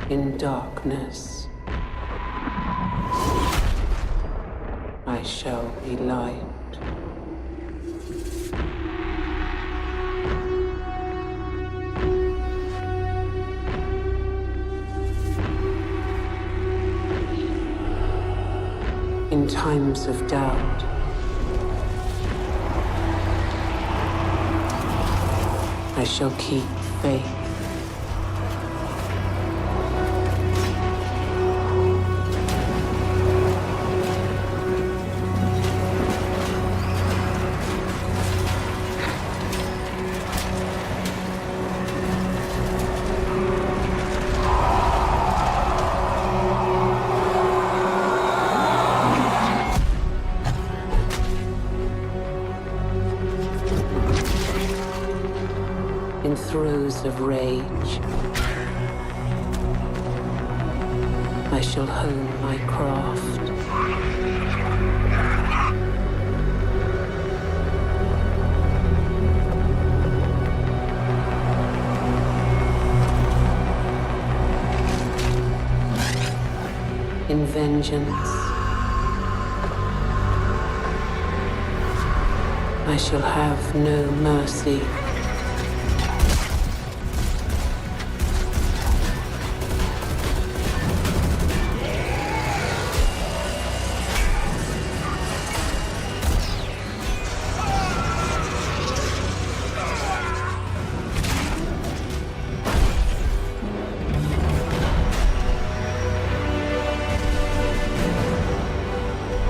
In darkness, I shall be light. In times of doubt, I shall keep faith. In throes of rage, I shall hone my craft. In vengeance, I shall have no mercy.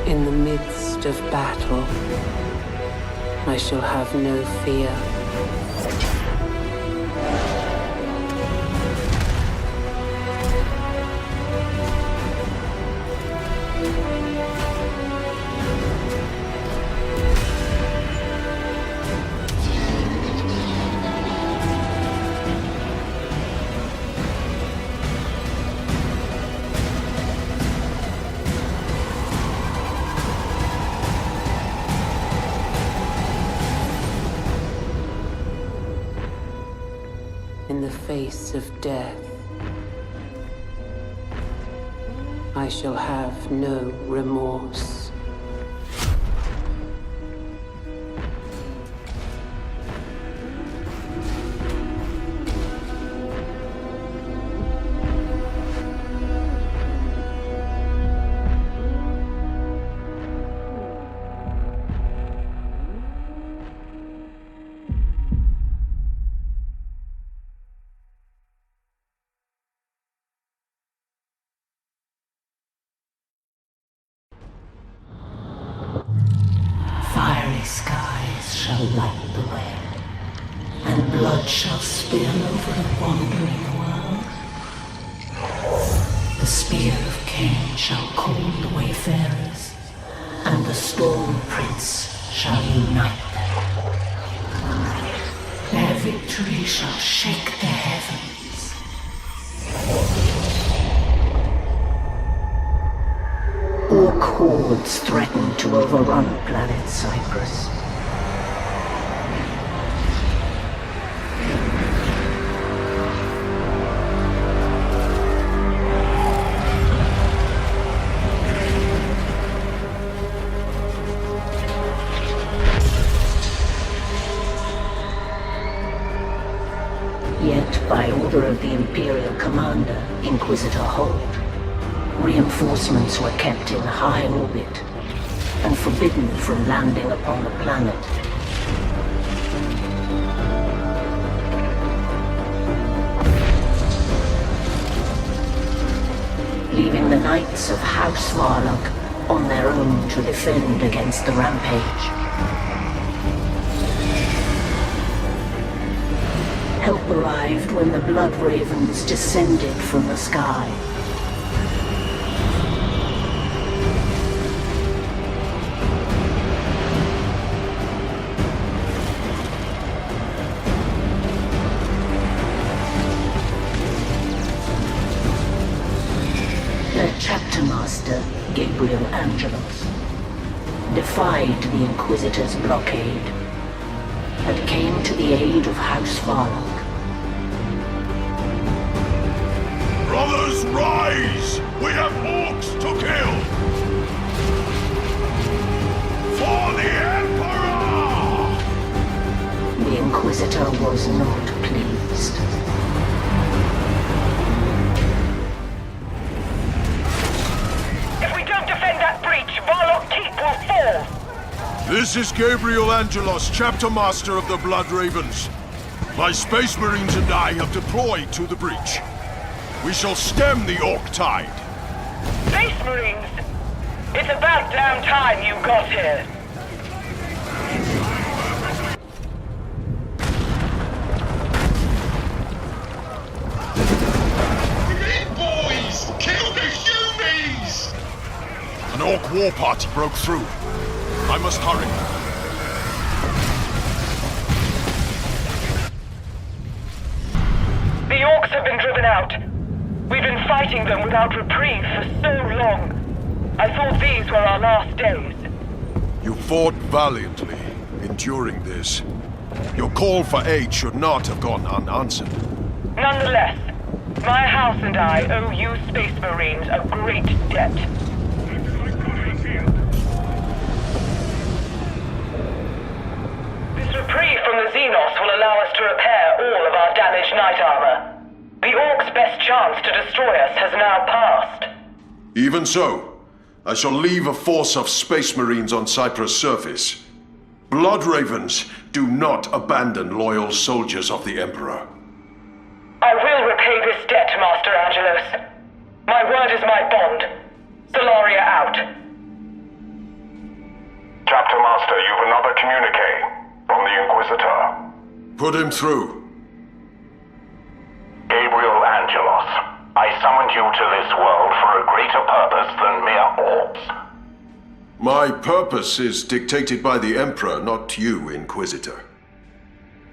In the midst of battle, I shall have no fear. In the face of death, I shall have no remorse. Fiery skies shall light the way, and blood shall spill over the wandering world. The spear of Cain shall call the wayfarers, and the Storm Prince shall unite them. Their victory shall shake the heavens. Orc hordes threaten to overrun planet Cyprus. Yet, by order of the Imperial Commander, Inquisitor Holt, reinforcements were kept in high orbit and forbidden from landing upon the planet. Leaving the Knights of House Varlock on their own to defend against the rampage. Help arrived when the Blood Ravens descended from the sky. Their chapter master, Gabriel Angelos, defied the Inquisitor's blockade and came to the aid of House Varlock. Brothers was not pleased. If we don't defend that breach, Varlock Keep will fall! This is Gabriel Angelos, Chapter Master of the Blood Ravens. My Space Marines and I have deployed to the breach. We shall stem the Orc tide. Space Marines! It's about damn time you got here! Boys! Kill the Humies! An Orc war party broke through. I must hurry. The Orcs have been driven out. We've been fighting them without reprieve for so long. I thought these were our last days. You fought valiantly, enduring this. Your call for aid should not have gone unanswered. Nonetheless, my house and I owe you Space Marines a great debt. This reprieve from the Xenos will allow us to repair all of our damaged knight armor. The Orcs' best chance to destroy us has now passed. Even so, I shall leave a force of Space Marines on Cyprus' surface. Blood Ravens do not abandon loyal soldiers of the Emperor. I will repay this debt, Master Angelos. My word is my bond. Solaria out. Chapter Master, you've another communique from the Inquisitor. Put him through. Gabriel Angelos, I summoned you to this world for a greater purpose than mere orbs. My purpose is dictated by the Emperor, not you, Inquisitor.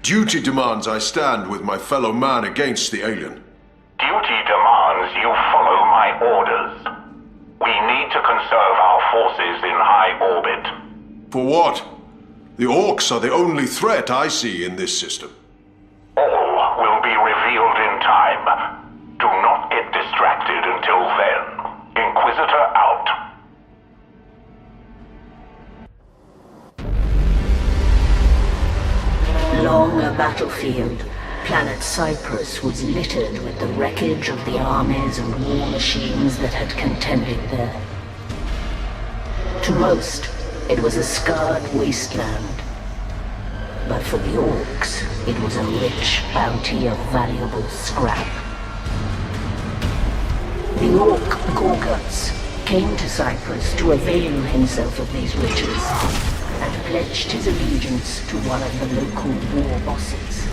Duty demands I stand with my fellow man against the alien. Duty demands you follow my orders. We need to conserve our forces in high orbit. For what? The Orcs are the only threat I see in this system. All will be revealed in time. Do not get distracted until then. Inquisitor out. Along a battlefield, planet Cyprus was littered with the wreckage of the armies and war machines that had contended there. To most, it was a scarred wasteland. But for the Orcs, it was a rich bounty of valuable scrap. The Orc Gorguts came to Cyprus to avail himself of these riches, and pledged his allegiance to one of the local war bosses.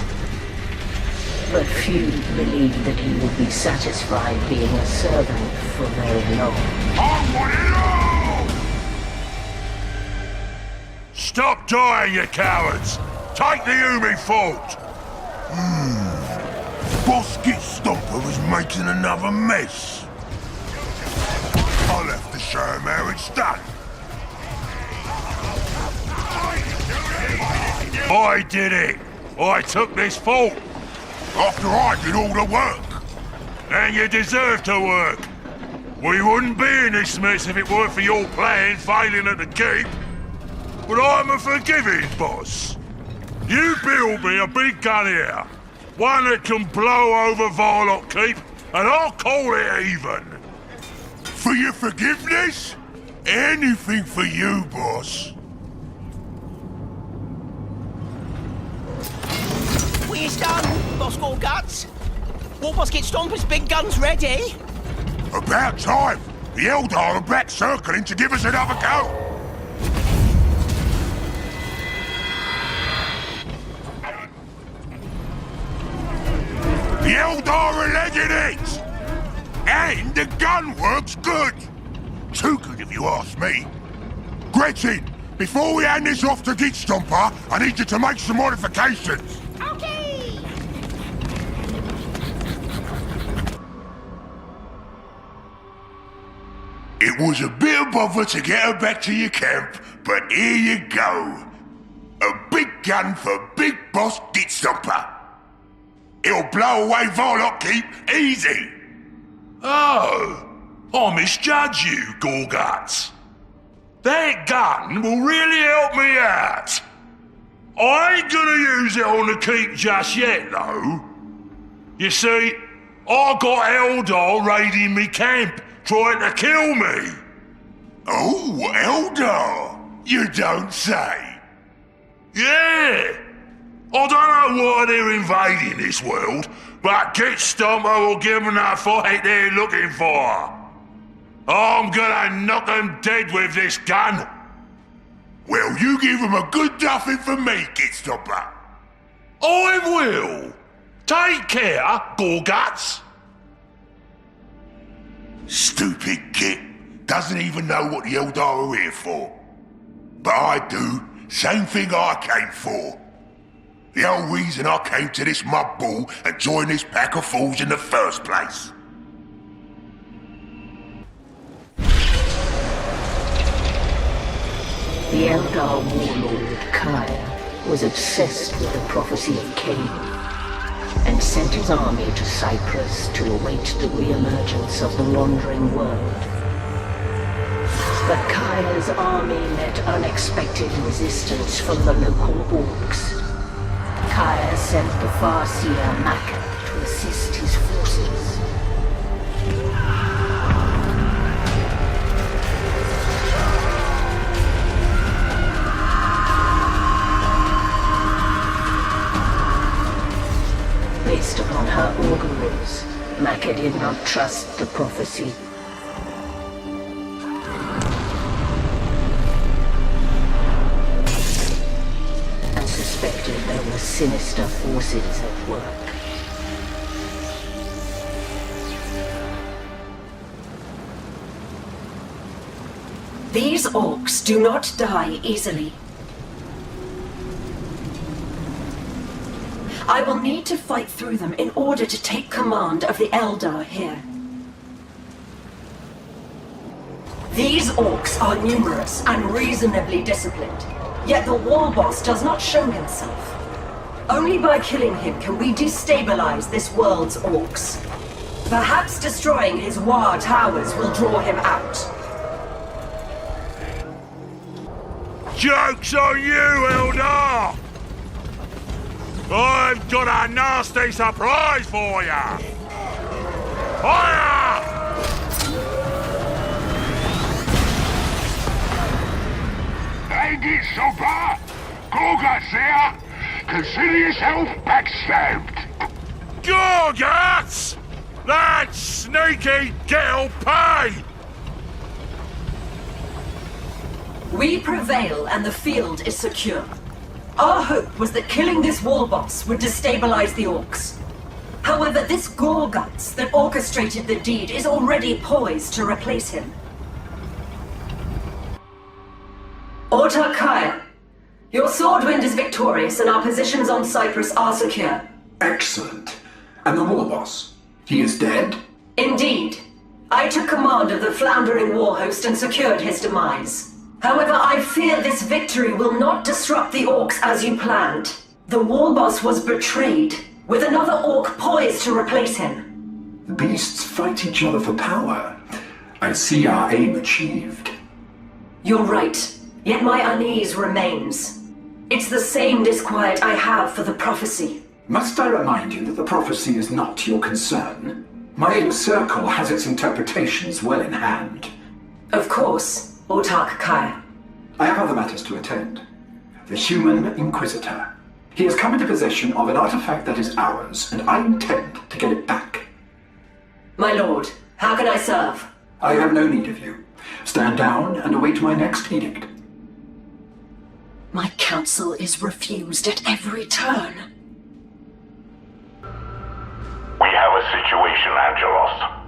But few believed that he would be satisfied being a servant for very long. I want it all! Stop dying, you cowards! Take the Umi fort! Boss Stomper was making another mess. I'll have to show him how it's done. I did it! I took this fort! After I did all the work! And you deserve to work! We wouldn't be in this mess if it weren't for your plan failing at the keep. But I'm a forgiving boss. You build me a big gun here. One that can blow over Varlock Keep, and I'll call it even. For your forgiveness? Anything for you, boss. Where's done, Boss Guts? War Basket Stomper's big guns ready? About time! The Eldar are back circling to give us another go! The Eldar are legging it! And the gun works good! Too good if you ask me. Gretchen, before we hand this off to Git Stomper, I need you to make some modifications. Okay! It was a bit of bother to get her back to your camp, but here you go. A big gun for Big Boss Git Stomper. It'll blow away Varlock Keep easy. Oh, I misjudged you, Gorguts. That gun will really help me out. I ain't gonna use it on the keep just yet, though. You see, I got Eldar raiding me camp, trying to kill me. Oh, Eldar! You don't say. Yeah! I don't know why they're invading this world, but Git Stomper will give them that fight they're looking for. I'm gonna knock them dead with this gun. Well, you give him a good duffing for me, Gitstopper. I will. Take care, Gorguts. Stupid Git. Doesn't even know what the Eldar are here for. But I do. Same thing I came for. The whole reason I came to this mud ball and joined this pack of fools in the first place. The Eldar warlord, Kaya, was obsessed with the prophecy of Cain, and sent his army to Cyprus to await the re-emergence of the wandering world. But Kaya's army met unexpected resistance from the local orcs. Kaya sent the Farseer Maka to assist his forces. Based upon her auguries, Maka did not trust the prophecy. And suspected there were sinister forces at work. These orcs do not die easily. I will need to fight through them in order to take command of the Eldar here. These orcs are numerous and reasonably disciplined, yet the war boss does not show himself. Only by killing him can we destabilize this world's orcs. Perhaps destroying his war towers will draw him out. Joke's on you, Eldar! I've got a nasty surprise for ya! Fire! Hey, Gitstopper! Gorguts there! Consider yourself backstabbed! Gorguts! That sneaky girl pay! We prevail and the field is secure. Our hope was that killing this war boss would destabilize the orcs. However, this Gorguts that orchestrated the deed is already poised to replace him. Autar Kaya, your Swordwind is victorious and our positions on Cyprus are secure. Excellent. And the war boss? He is dead? Indeed. I took command of the floundering war host and secured his demise. However, I fear this victory will not disrupt the orcs as you planned. The war boss was betrayed, with another orc poised to replace him. The beasts fight each other for power. I see our aim achieved. You're right, yet my unease remains. It's the same disquiet I have for the prophecy. Must I remind you that the prophecy is not your concern? My inner circle has its interpretations well in hand. Of course. Autar Kaya. I have other matters to attend. The human Inquisitor. He has come into possession of an artifact that is ours, and I intend to get it back. My lord, how can I serve? I have no need of you. Stand down and await my next edict. My counsel is refused at every turn. We have a situation, Angelos.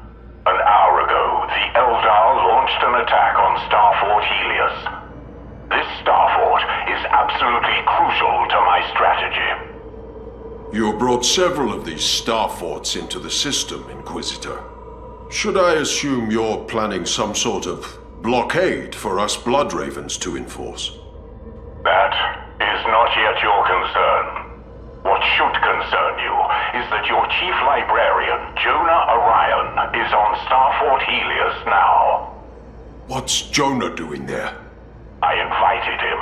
An hour ago, the Eldar launched an attack on Starfort Helios. This Starfort is absolutely crucial to my strategy. You brought several of these Starforts into the system, Inquisitor. Should I assume you're planning some sort of blockade for us Bloodravens to enforce? That is not yet your concern. What should concern you is that your chief librarian, Jonah Orion, is on Starfort Helios now. What's Jonah doing there? I invited him.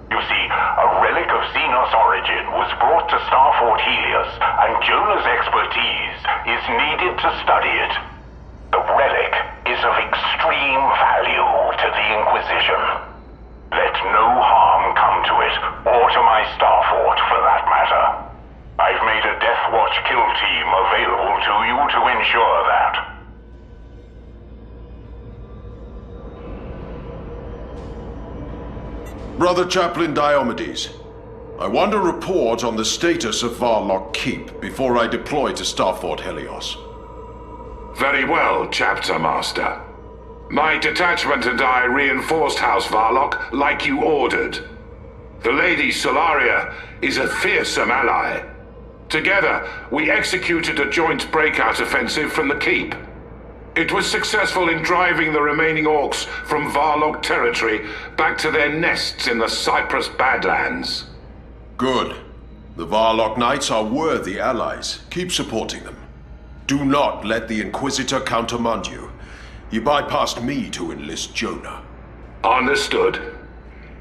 You see, a relic of Xenos origin was brought to Starfort Helios, and Jonah's expertise is needed to study it. The relic is of extreme value to the Inquisition. Let no harm come to it, or to my Starfort for that matter. I've made a Death Watch kill team available to you to ensure that. Brother Chaplain Diomedes, I want a report on the status of Varlock Keep before I deploy to Starfort Helios. Very well, Chapter Master. My detachment and I reinforced House Varlock like you ordered. The Lady Solaria is a fearsome ally. Together, we executed a joint breakout offensive from the Keep. It was successful in driving the remaining orcs from Varlock territory back to their nests in the Cyprus Badlands. Good. The Varlock Knights are worthy allies. Keep supporting them. Do not let the Inquisitor countermand you. He bypassed me to enlist Jonah. Understood.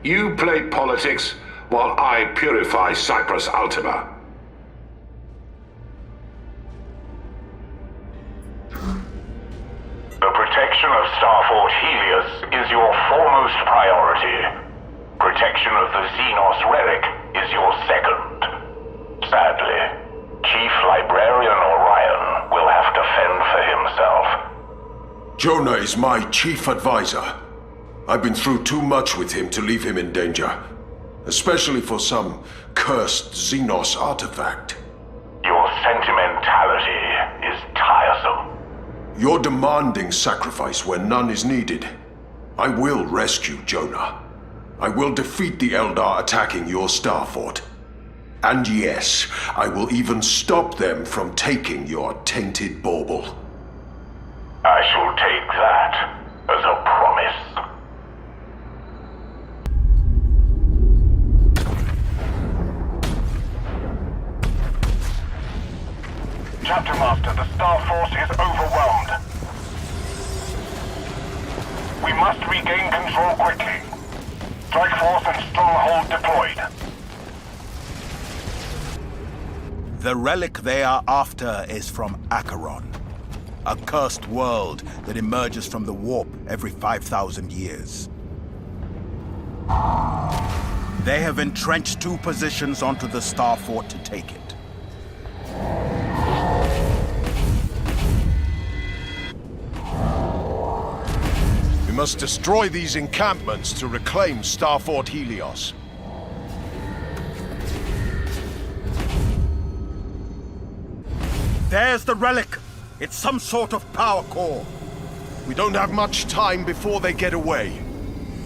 You play politics while I purify Cyprus Ultima. The protection of Starfort Helios is your foremost priority. Protection of the Xenos relic is your second. Sadly, Chief Librarian Orion will have to fend for himself. Jonah is my chief advisor. I've been through too much with him to leave him in danger. Especially for some cursed Xenos artifact. Your sentimentality is tiresome. You're demanding sacrifice where none is needed. I will rescue Jonah. I will defeat the Eldar attacking your Starfort. And yes, I will even stop them from taking your tainted bauble. I shall take that as a promise. Chapter Master, the Star Force is overwhelmed. We must regain control quickly. Strike Force and Stronghold deployed. The relic they are after is from Acheron, a cursed world that emerges from the warp every 5,000 years. They have entrenched 2 positions onto the Starfort to take it. We must destroy these encampments to reclaim Starfort Helios. There's the relic! It's some sort of power core. We don't have much time before they get away.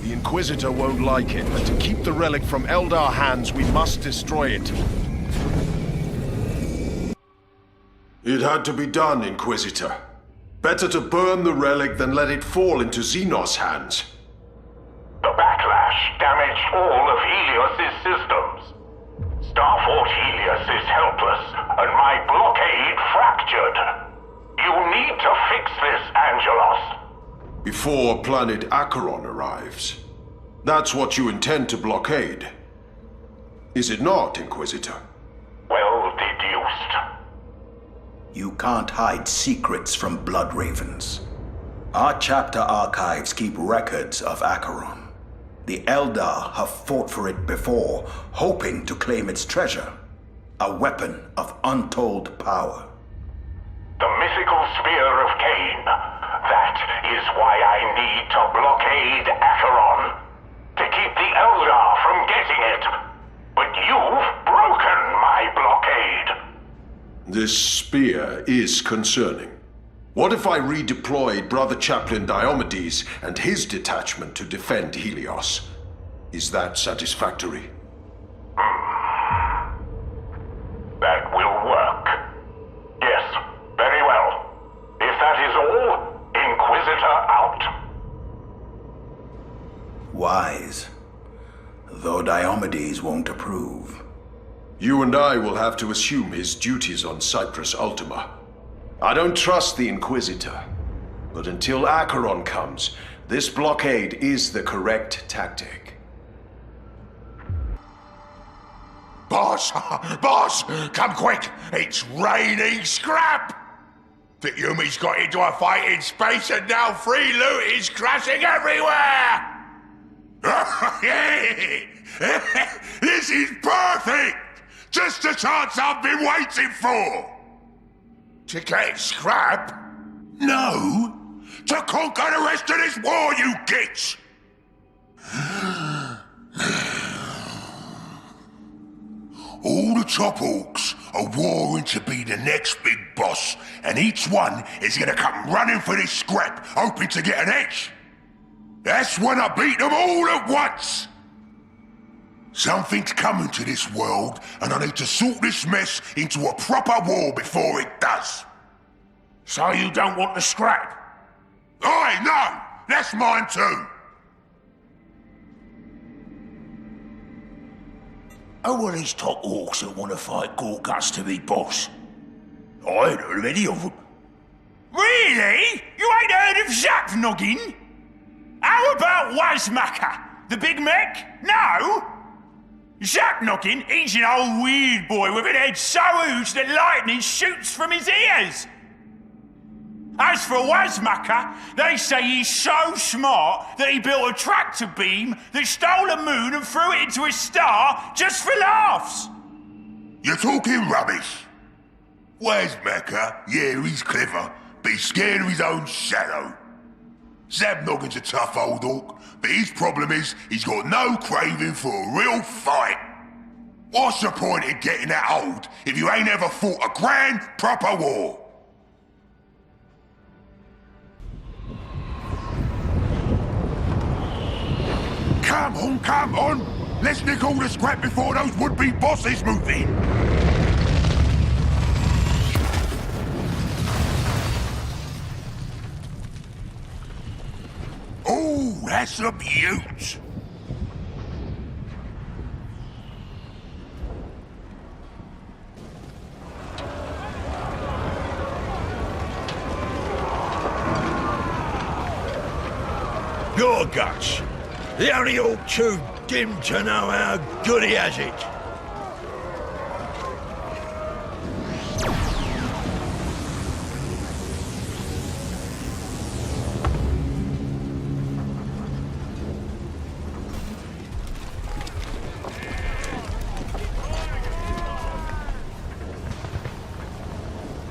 The Inquisitor won't like it, but to keep the relic from Eldar hands, we must destroy it. It had to be done, Inquisitor. Better to burn the relic than let it fall into Xenos hands. The backlash damaged all of Helios' systems. Starfort Helios is helpless, and my blockade fractured. You need to fix this, Angelos. Before planet Acheron arrives. That's what you intend to blockade. Is it not, Inquisitor? Well deduced. You can't hide secrets from Blood Ravens. Our chapter archives keep records of Acheron. The Eldar have fought for it before, hoping to claim its treasure. A weapon of untold power. The mythical Spear of Cain. That is why I need to blockade Acheron. To keep the Eldar from getting it. But you've broken my blockade. This spear is concerning. What if I redeployed Brother Chaplain Diomedes and his detachment to defend Helios? Is that satisfactory? That will work. Yes, very well. If that is all, Inquisitor out. Wise. Though Diomedes won't approve. You and I will have to assume his duties on Cyprus Ultima. I don't trust the Inquisitor. But until Acheron comes, this blockade is the correct tactic. Boss! Boss! Come quick! It's raining scrap! The Yumi's got into a fight in space and now free loot is crashing everywhere! This is perfect! Just the chance I've been waiting for! To get scrap? No! To conquer the rest of this war, you gits! All the top orcs are warring to be the next big boss, and each one is gonna come running for this scrap, hoping to get an edge. That's when I beat them all at once. Something's coming to this world, and I need to sort this mess into a proper war before it does. So you don't want the scrap? Aye, no! That's mine too! Who are these top orcs that want to fight Gorguts to be boss? I ain't heard of any of them. Really? You ain't heard of Zapnoggin? How about Wazmaka, the big mech? No? Zapnoggin, he's an old weird boy with an head so huge that lightning shoots from his ears. As for Wazmaka, they say he's so smart that he built a tractor beam that stole a moon and threw it into a star just for laughs. You're talking rubbish. Wazmaka, yeah, he's clever, but he's scared of his own shadow. Zapnoggin's a tough old orc, but his problem is he's got no craving for a real fight. What's the point in getting that old if you ain't ever fought a grand, proper war? Come on! Let's nick all the scrap before those would-be bosses move in! Oh, that's a beaut! Your guts! The only orc too dim to know how good he has it.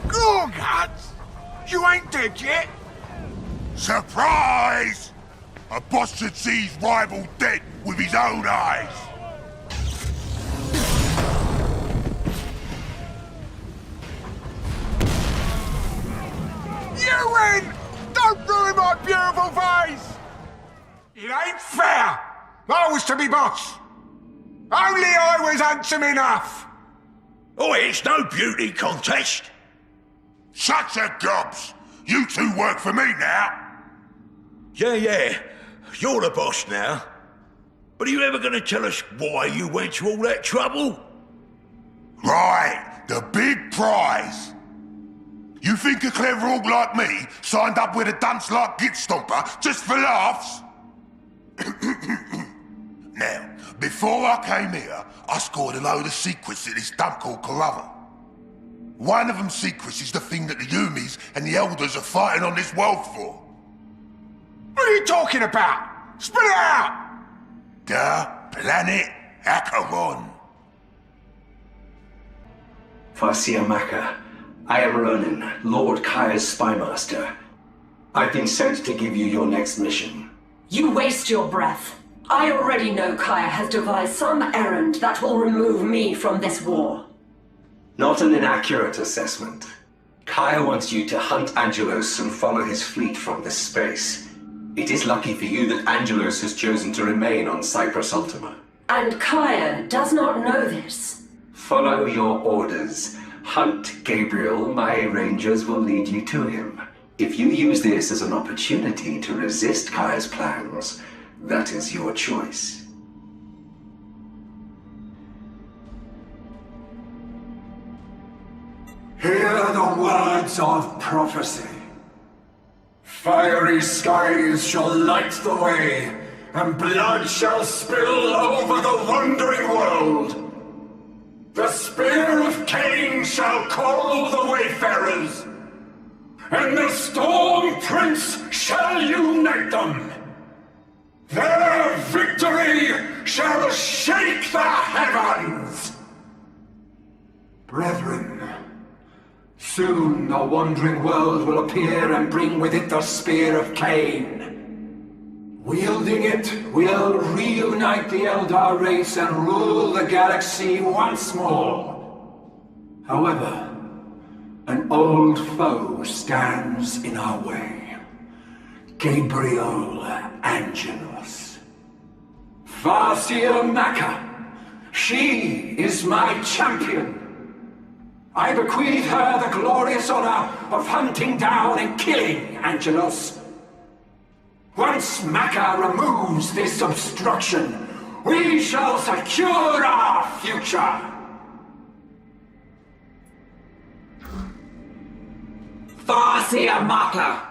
Gorguts! You ain't dead yet? Surprise! A boss should see his rival dead with his own eyes. You win! Don't ruin my beautiful face! It ain't fair! I was to be boss. Only I was handsome enough. Oh, it's no beauty contest. Shut your gobs! You two work for me now. Yeah. You're the boss now. But are you ever going to tell us why you went to all that trouble? Right, the big prize. You think a clever orc like me signed up with a dunce like Gitstomper just for laughs? Now, before I came here, I scored a load of secrets at this dump called Corruver. One of them secrets is the thing that the Yumis and the Elders are fighting on this world for. What are you talking about? Spit it out! The planet Acheron. Farsia Maka, I am Ronin, Lord Kaya's spymaster. I've been sent to give you your next mission. You waste your breath. I already know Kaya has devised some errand that will remove me from this war. Not an inaccurate assessment. Kaya wants you to hunt Angelos and follow his fleet from this space. It is lucky for you that Angelos has chosen to remain on Cyprus Ultima. And Kaya does not know this. Follow your orders. Hunt Gabriel, my rangers will lead you to him. If you use this as an opportunity to resist Kaya's plans, that is your choice. Hear the words of prophecy. Fiery skies shall light the way, and blood shall spill over the wandering world. The spear of Cain shall call the wayfarers, and the Storm Prince shall unite them. Their victory shall shake the heavens! Brethren, soon the wandering world will appear and bring with it the spear of Cain. Wielding it, we'll reunite the Eldar race and rule the galaxy once more. However, an old foe stands in our way. Gabriel Angelos. Farseer Maka. She is my champion. I bequeath her the glorious honor of hunting down and killing Angelos. Once Maka removes this obstruction, we shall secure our future. Farseer Maka,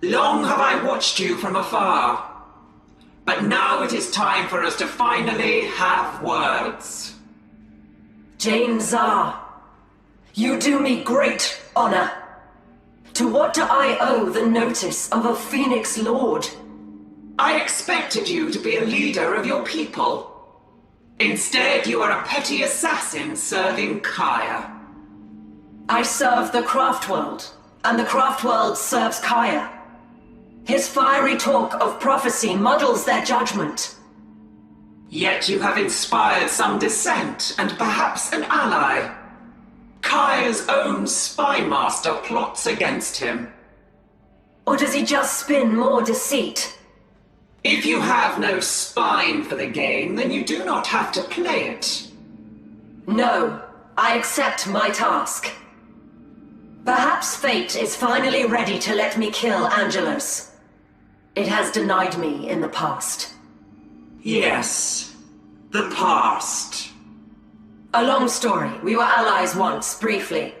long have I watched you from afar, but now it is time for us to finally have words. Jane Zar, you do me great honor. To what do I owe the notice of a Phoenix Lord? I expected you to be a leader of your people. Instead, you are a petty assassin serving Kaya. I serve the Craftworld, and the Craftworld serves Kaya. His fiery talk of prophecy muddles their judgment. Yet you have inspired some dissent and perhaps an ally. Kaya's own spy master plots against him. Or does he just spin more deceit? If you have no spine for the game, then you do not have to play it. No, I accept my task. Perhaps fate is finally ready to let me kill Angelos. It has denied me in the past. Yes, the past. A long story. We were allies once, briefly.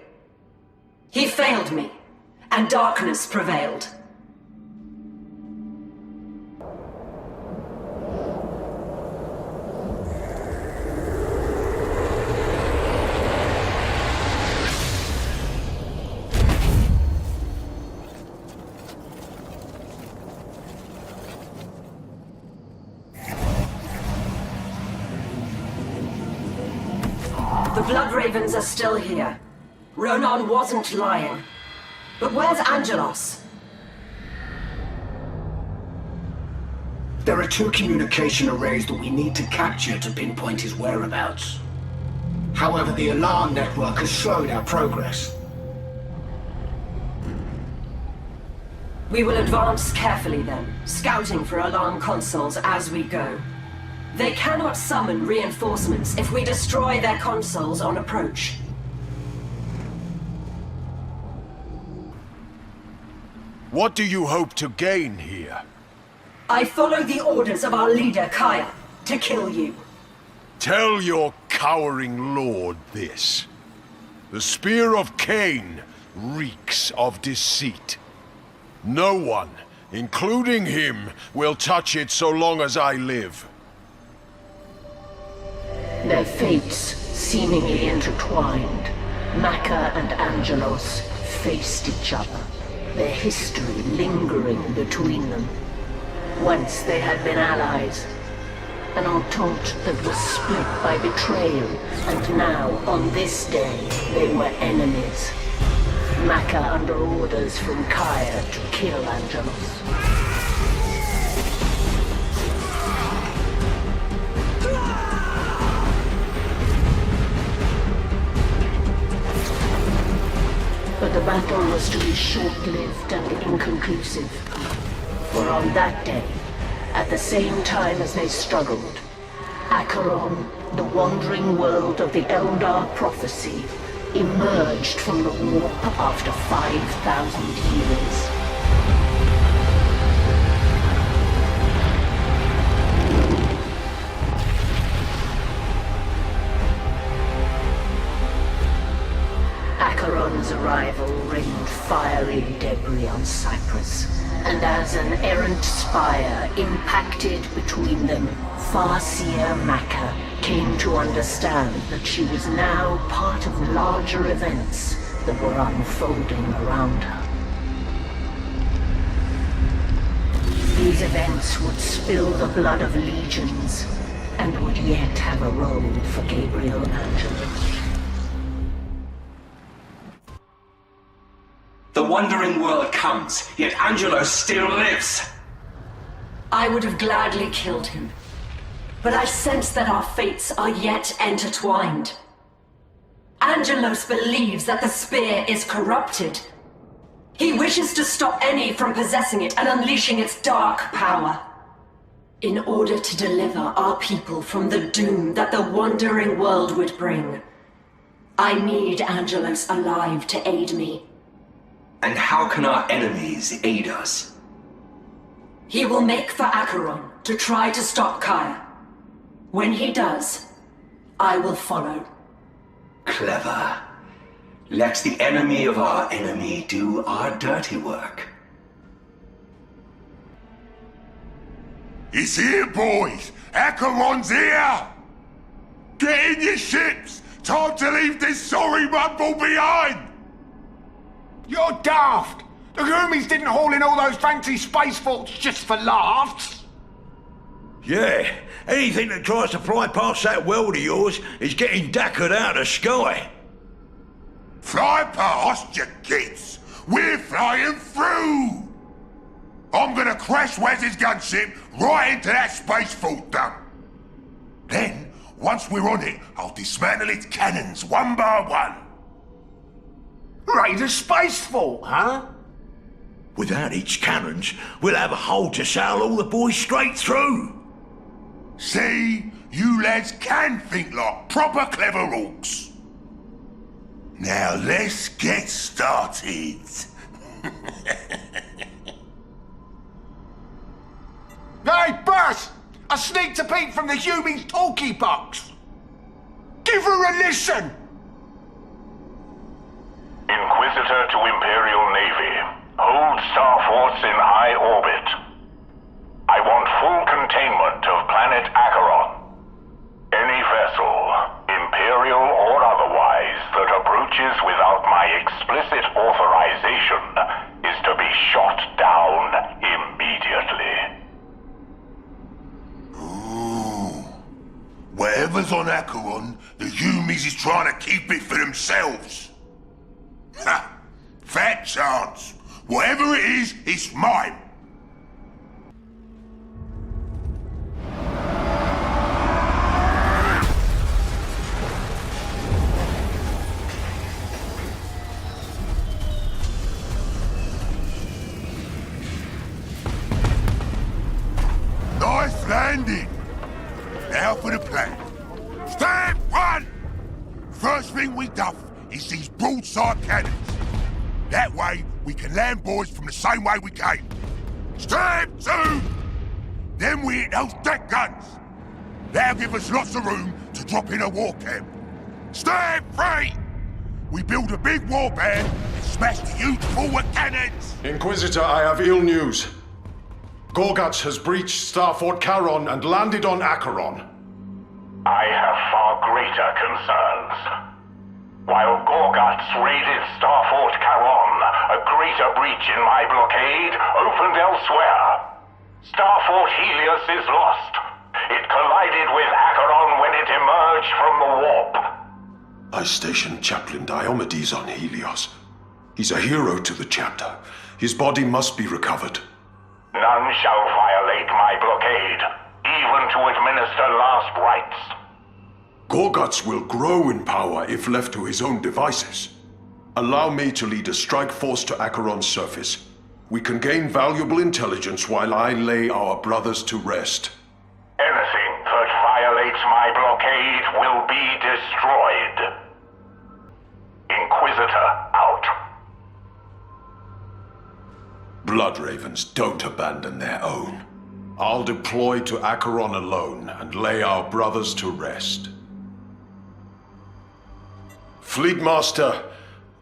He failed me, and darkness prevailed. The Blood Ravens are still here. Ronan wasn't lying. But where's Angelos? There are 2 communication arrays that we need to capture to pinpoint his whereabouts. However, the alarm network has slowed our progress. We will advance carefully then, scouting for alarm consoles as we go. They cannot summon reinforcements if we destroy their consoles on approach. What do you hope to gain here? I follow the orders of our leader, Kaya, to kill you. Tell your cowering lord this. The Spear of Cain reeks of deceit. No one, including him, will touch it so long as I live. Their fates seemingly intertwined. Maka and Angelos faced each other, their history lingering between them. Once they had been allies, an entente that was split by betrayal, and now, on this day, they were enemies. Maka under orders from Kaya to kill Angelos. But the battle was to be short-lived and inconclusive. For on that day, at the same time as they struggled, Acheron, the wandering world of the Eldar prophecy, emerged from the warp after 5,000 years. Acheron's arrival rained fiery debris on Cyprus, and as an errant spire impacted between them, Farseer Maka came to understand that she was now part of larger events that were unfolding around her. These events would spill the blood of legions, and would yet have a role for Gabriel Angelos. The wandering world comes, yet Angelos still lives. I would have gladly killed him, but I sense that our fates are yet intertwined. Angelos believes that the spear is corrupted. He wishes to stop any from possessing it and unleashing its dark power. In order to deliver our people from the doom that the wandering world would bring, I need Angelos alive to aid me. And how can our enemies aid us? He will make for Acheron to try to stop Kaya. When he does, I will follow. Clever. Let the enemy of our enemy do our dirty work. It's here, boys! Acheron's here! Get in your ships! Time to leave this sorry mumble behind! You're daft! The Goomies didn't haul in all those fancy space forts just for laughs! Yeah, anything that tries to fly past that world of yours is getting dackered out of the sky. Fly past, you kids! We're flying through! I'm gonna crash Wes's gunship right into that space fort dump. Then, once we're on it, I'll dismantle its cannons one by one. Raid a space fort, huh? Without its cannons, we'll have a hole to sail all the boys straight through. See? You lads can think like proper clever orcs. Now let's get started. Hey, Buzz! I sneaked a peek from the Humie's talkie box. Give her a listen! Inquisitor to Imperial Navy. Hold star forts in high orbit. I want full containment of planet Acheron. Any vessel, Imperial or otherwise, that approaches without my explicit authorization is to be shot down immediately. Whatever's on Acheron, the Humies is trying to keep it for themselves. Ha! Fat chance. Whatever it is, it's mine. Nice landing. Now for the plan. Step one! First thing we duff is these broadside cannons. That way, we can land boys from the same way we came. Step two! Then we hit those deck guns. That'll give us lots of room to drop in a war camp. Step three! We build a big warband and smash the huge forward cannons. Inquisitor, I have ill news. Gorguts has breached Starfort Charon and landed on Acheron. I have far greater concerns. While Gorguts raided Starfort Charon, a greater breach in my blockade opened elsewhere. Starfort Helios is lost. It collided with Acheron when it emerged from the warp. I stationed Chaplain Diomedes on Helios. He's a hero to the chapter. His body must be recovered. None shall violate my blockade, even to administer last rites. Gorguts will grow in power if left to his own devices. Allow me to lead a strike force to Acheron's surface. We can gain valuable intelligence while I lay our brothers to rest. Anything that violates my blockade will be destroyed. Inquisitor out. Blood Ravens don't abandon their own. I'll deploy to Acheron alone and lay our brothers to rest. Fleetmaster,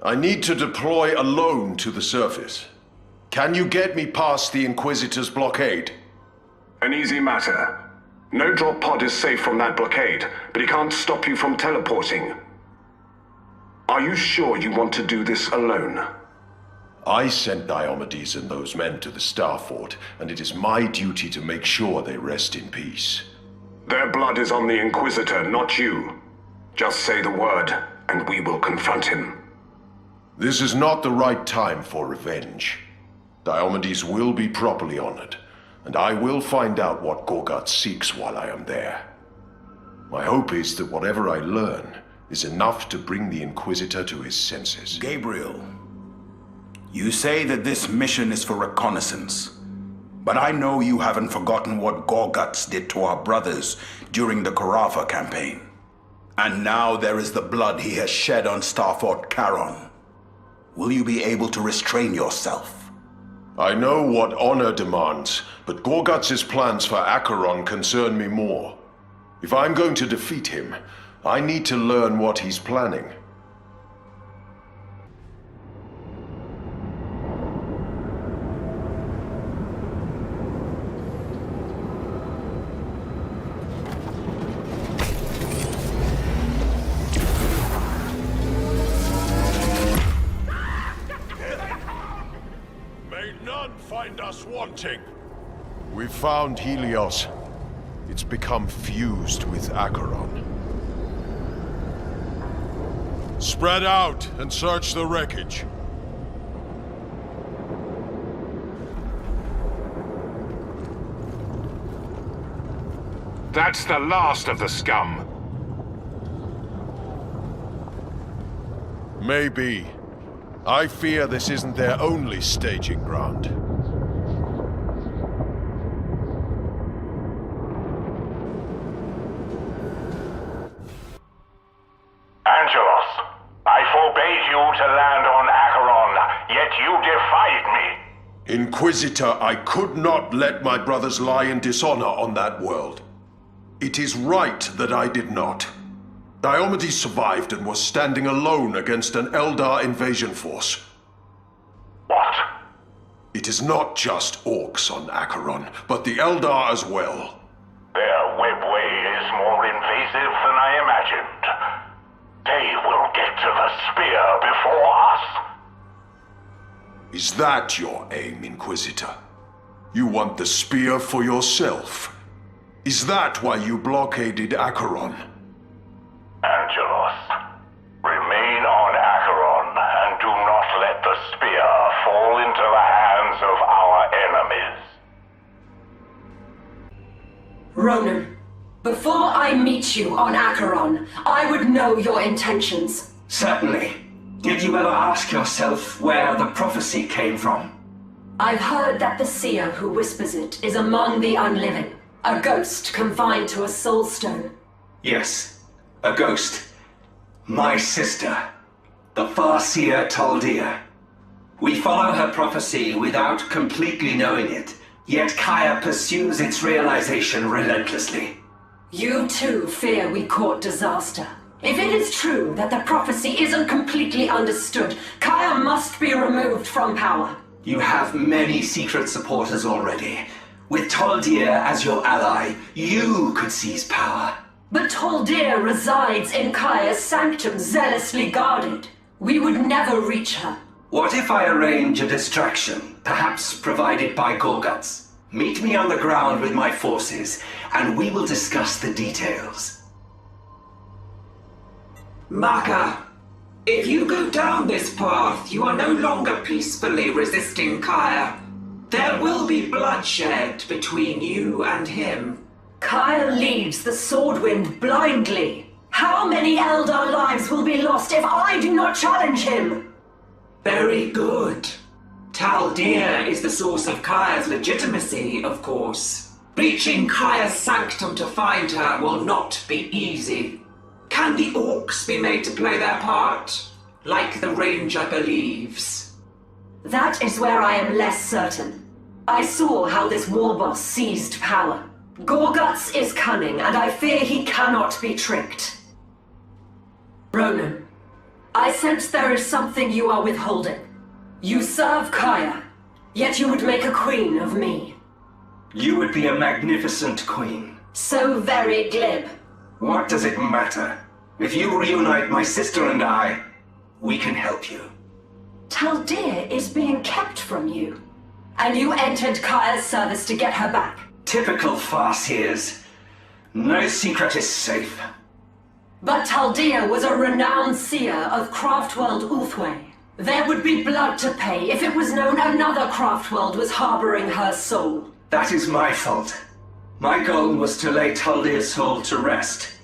I need to deploy alone to the surface. Can you get me past the Inquisitor's blockade? An easy matter. No drop pod is safe from that blockade, but it can't stop you from teleporting. Are you sure you want to do this alone? I sent Diomedes and those men to the Star Fort, and it is my duty to make sure they rest in peace. Their blood is on the Inquisitor, not you. Just say the word, and we will confront him. This is not the right time for revenge. Diomedes will be properly honored, and I will find out what Gorgat seeks while I am there. My hope is that whatever I learn is enough to bring the Inquisitor to his senses. Gabriel, you say that this mission is for reconnaissance, but I know you haven't forgotten what Gorguts did to our brothers during the Carafa campaign. And now there is the blood he has shed on Starfort Charon. Will you be able to restrain yourself? I know what honor demands, but Gorguts' plans for Acheron concern me more. If I'm going to defeat him, I need to learn what he's planning. May none find us wanting. We've found Helios. It's become fused with Acheron. Spread out and search the wreckage. That's the last of the scum. Maybe. I fear this isn't their only staging ground. Angelos, I forbade you to land on Acheron, yet you defied me. Inquisitor, I could not let my brothers lie in dishonor on that world. It is right that I did not. Diomedes survived and was standing alone against an Eldar invasion force. What? It is not just orcs on Acheron, but the Eldar as well. Their webway is more invasive than I imagined. They will get to the spear before us. Is that your aim, Inquisitor? You want the spear for yourself? Is that why you blockaded Acheron? Angelos, remain on Acheron and do not let the spear fall into the hands of our enemies. Ronan, before I meet you on Acheron, I would know your intentions. Certainly. Did you ever ask yourself where the prophecy came from? I've heard that the seer who whispers it is among the unliving. A ghost confined to a soul stone. Yes, a ghost. My sister, the Farseer Taldir. We follow her prophecy without completely knowing it, yet Kaya pursues its realization relentlessly. You too fear we court disaster. If it is true that the prophecy isn't completely understood, Kaya must be removed from power. You have many secret supporters already. With Taldir as your ally, you could seize power. But Taldir resides in Kaya's sanctum, zealously guarded. We would never reach her. What if I arrange a distraction, perhaps provided by Gorguts? Meet me on the ground with my forces, and we will discuss the details. Maka, if you go down this path, you are no longer peacefully resisting Kaya. There will be bloodshed between you and him. Kaya leads the Swordwind blindly. How many Eldar lives will be lost if I do not challenge him? Very good. Taldir is the source of Kaya's legitimacy, of course. Breaching Kaya's sanctum to find her will not be easy. Can the orcs be made to play their part? Like the Ranger believes. That is where I am less certain. I saw how this warboss seized power. Gorguts is cunning, and I fear he cannot be tricked. Ronan, I sense there is something you are withholding. You serve Kaya, yet you would make a queen of me. You would be a magnificent queen. So very glib. What does it matter? If you reunite my sister and I, we can help you. Taldir is being kept from you. And you entered Kaya's service to get her back. Typical farseers. No secret is safe. But Taldir was a renowned seer of Craftworld Ulthwé. There would be blood to pay if it was known another Craftworld was harboring her soul. That is my fault. My goal was to lay Taldir's soul to rest.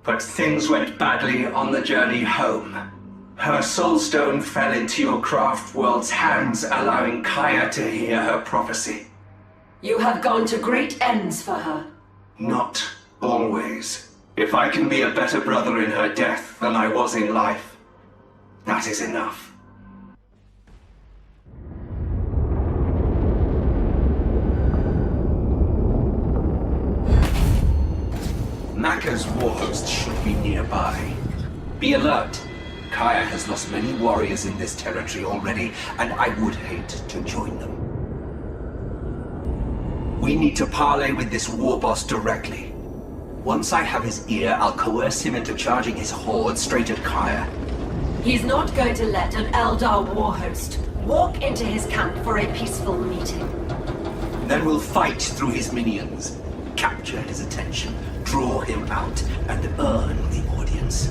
But things went badly on the journey home. Her soulstone fell into your Craftworld's hands, allowing Kaya to hear her prophecy. You have gone to great ends for her. Not always. If I can be a better brother in her death than I was in life, that is enough. Maka's warhost should be nearby. Be alert. Kaya has lost many warriors in this territory already, and I would hate to join them. We need to parley with this war boss directly. Once I have his ear, I'll coerce him into charging his horde straight at Kaya. He's not going to let an Eldar warhost walk into his camp for a peaceful meeting. Then we'll fight through his minions, capture his attention, draw him out, and earn the audience.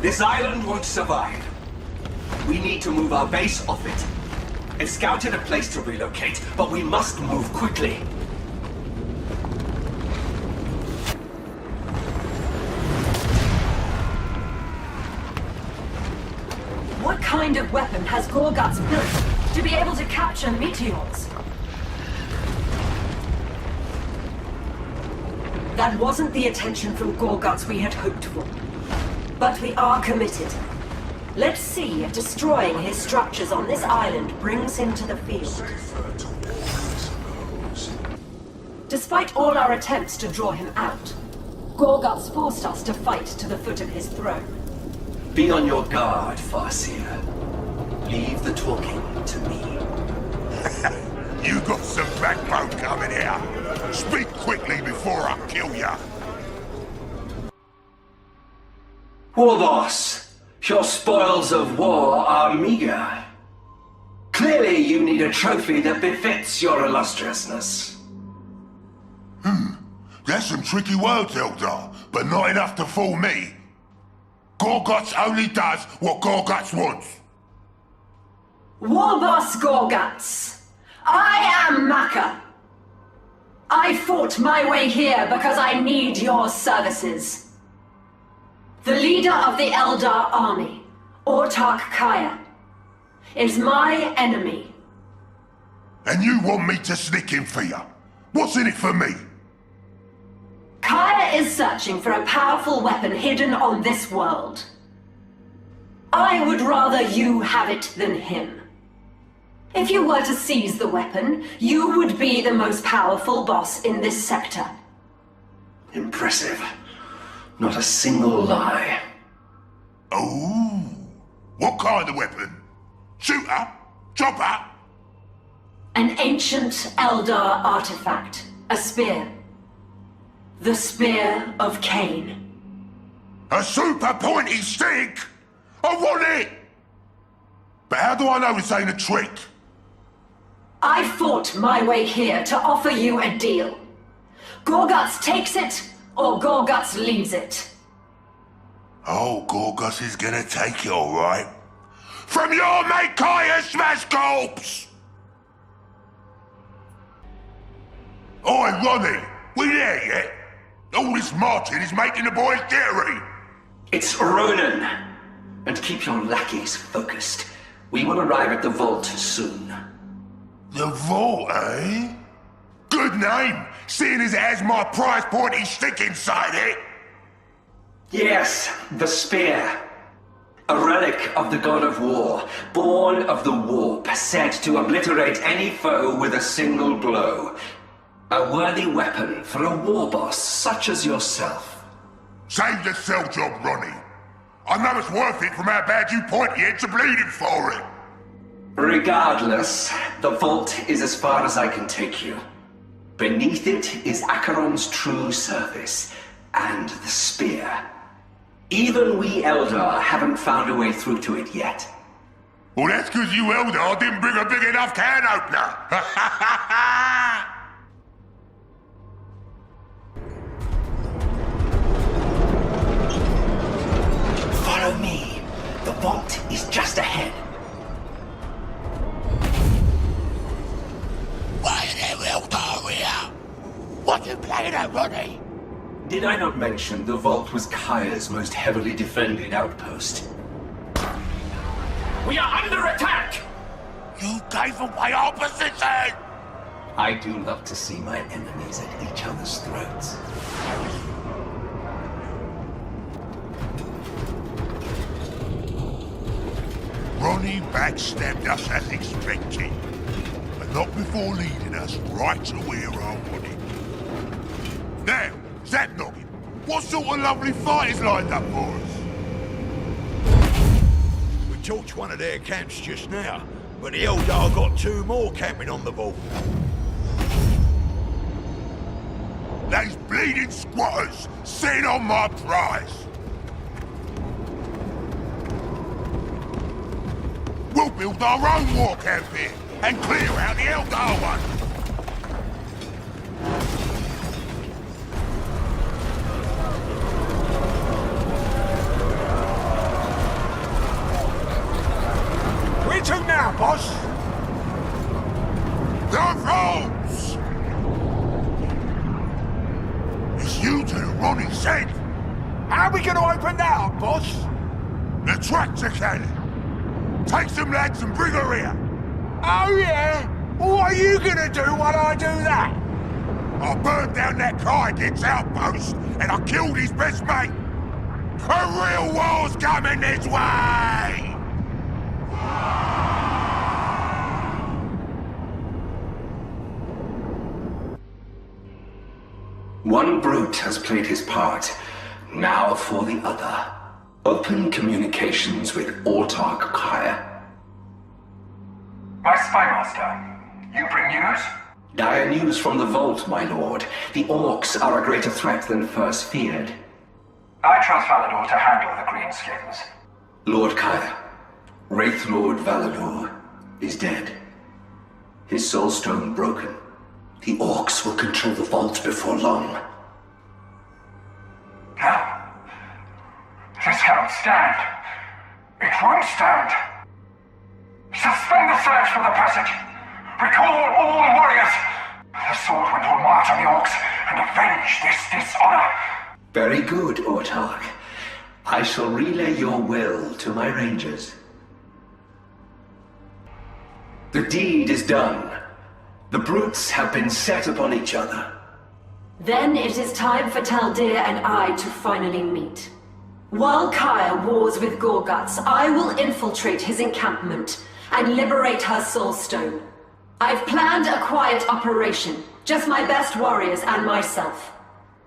This island won't survive. We need to move our base off it. I've scouted a place to relocate, but we must move quickly. What kind of weapon has Gorguts built to be able to capture meteors? That wasn't the attention from Gorguts we had hoped for. But we are committed. Let's see if destroying his structures on this island brings him to the field. Despite all our attempts to draw him out, Gorguts forced us to fight to the foot of his throne. Be on your guard, Farseer. Leave the talking to me. You got some backbone coming here. Speak quickly before I kill ya. War boss, your spoils of war are meager. Clearly you need a trophy that befits your illustriousness. That's some tricky words, Eldar, but not enough to fool me. Gorguts only does what Gorguts wants. War boss Gorguts, I am Maka. I fought my way here because I need your services. The leader of the Eldar army, Autarch Kaya, is my enemy. And you want me to sneak in for ya? What's in it for me? Kaya is searching for a powerful weapon hidden on this world. I would rather you have it than him. If you were to seize the weapon, you would be the most powerful boss in this sector. Impressive. Not a single lie. Oh, what kind of weapon? Shooter? Chopper? An ancient Eldar artifact. A spear. The Spear of Cain. A super pointy stick? I want it! But how do I know this ain't a trick? I fought my way here to offer you a deal. Gorguts takes it, or Gorguts leaves it. Oh, Gorguts is gonna take it, all right. From your mate Kaya Smash Corpse! Oi, Ronnie, we there yet? All this marching is making the boys jittery. It's Ronan. And keep your lackeys focused. We will arrive at the vault soon. The vault, eh? Good name, seeing as it has my prize pointy stick inside it. Yes, the spear. A relic of the god of war, born of the warp, said to obliterate any foe with a single blow. A worthy weapon for a war boss such as yourself. Save the sell job, Ronnie. I know it's worth it from how bad you pointy heads are bleeding for it. Regardless, the vault is as far as I can take you. Beneath it is Acheron's true surface, and the spear. Even we Eldar haven't found a way through to it yet. Well, that's because you Eldar didn't bring a big enough can opener. Follow me. The vault is just ahead. Why are there Eldar here? What you playing at, Ronnie? Did I not mention the vault was Kaya's most heavily defended outpost? We are under attack! You gave away our position! I do love to see my enemies at each other's throats. Ronnie backstabbed us as expected, but not before leading us right to where I wanted. Now, Zap Noggin, what sort of lovely fight is lined up for us? We torched one of their camps just now, but the Eldar got 2 more camping on the vault. Those bleeding squatters sitting on my prize. We'll build our own war camp here and clear out the Eldar one. Where to now, boss? The roads! It's you two, Ronnie said. How are we going to open that up, boss? The tractor cannon. Take some lads and bring her here. Oh, yeah? What are you going to do while I do that? I burned down that Kyrgyz outpost and I killed his best mate. A real war's coming this way! One brute has played his part. Now for the other. Open communications with Autarch Kaya. My spymaster, you bring news? Dire news from the vault, my lord. The orcs are a greater threat than first feared. I trust Valador to handle the greenskins. Lord Kaya, Wraith Lord Valador is dead. His soul stone broken. The orcs will control the vault before long. No. This cannot stand. It won't stand. Suspend the search for the passage. Recall all the warriors. The sword will march on the orcs and avenge this dishonor. Very good, Autarch. I shall relay your will to my rangers. The deed is done. The brutes have been set upon each other. Then it is time for Taldir and I to finally meet. While Kaya wars with Gorguts, I will infiltrate his encampment and liberate her soul stone. I've planned a quiet operation, just my best warriors and myself.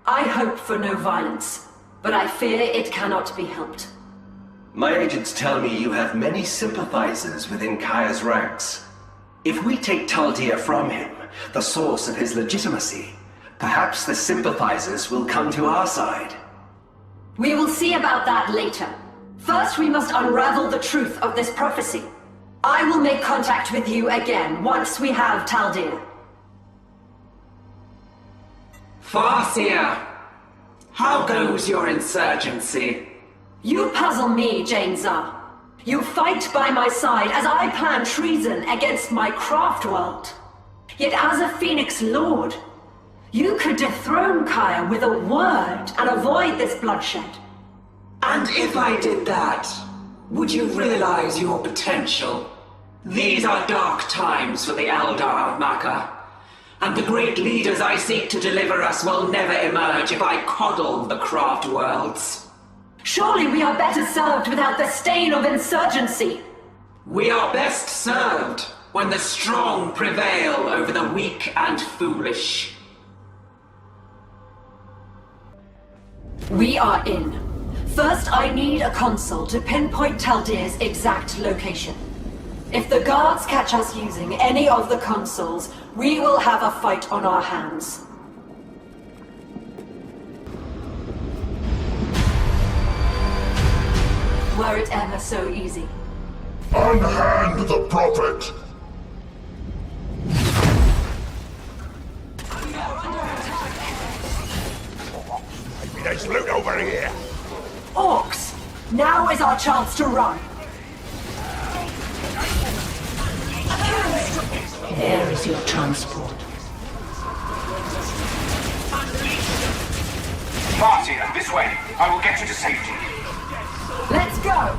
I hope for no violence, but I fear it cannot be helped. My agents tell me you have many sympathizers within Kaya's ranks. If we take Taldir from him, the source of his legitimacy, perhaps the sympathizers will come to our side. We will see about that later. First, we must unravel the truth of this prophecy. I will make contact with you again once we have Taldir. Farseer, how goes your insurgency? You puzzle me, Jainzar. You fight by my side as I plan treason against my craft world. Yet as a Phoenix Lord, you could dethrone Kaya with a word and avoid this bloodshed. And if I did that, would you realize your potential? These are dark times for the Eldar of Maka. And the great leaders I seek to deliver us will never emerge if I coddle the craft worlds. Surely we are better served without the stain of insurgency. We are best served when the strong prevail over the weak and foolish. We are in. First, I need a console to pinpoint Taldir's exact location. If the guards catch us using any of the consoles, we will have a fight on our hands. Were it ever so easy. Unhand the prophet! Maybe there's loot over here. Orcs! Now is our chance to run! There is your transport. Martin, this way. I will get you to safety. Let's go!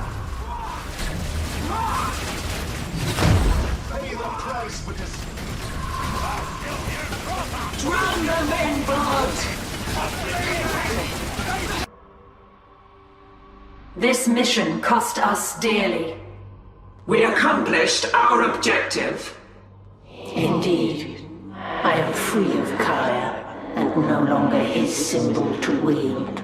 Drown them in blood! This mission cost us dearly. We accomplished our objective. Indeed. I am free of Kaya, and no longer his symbol to wield.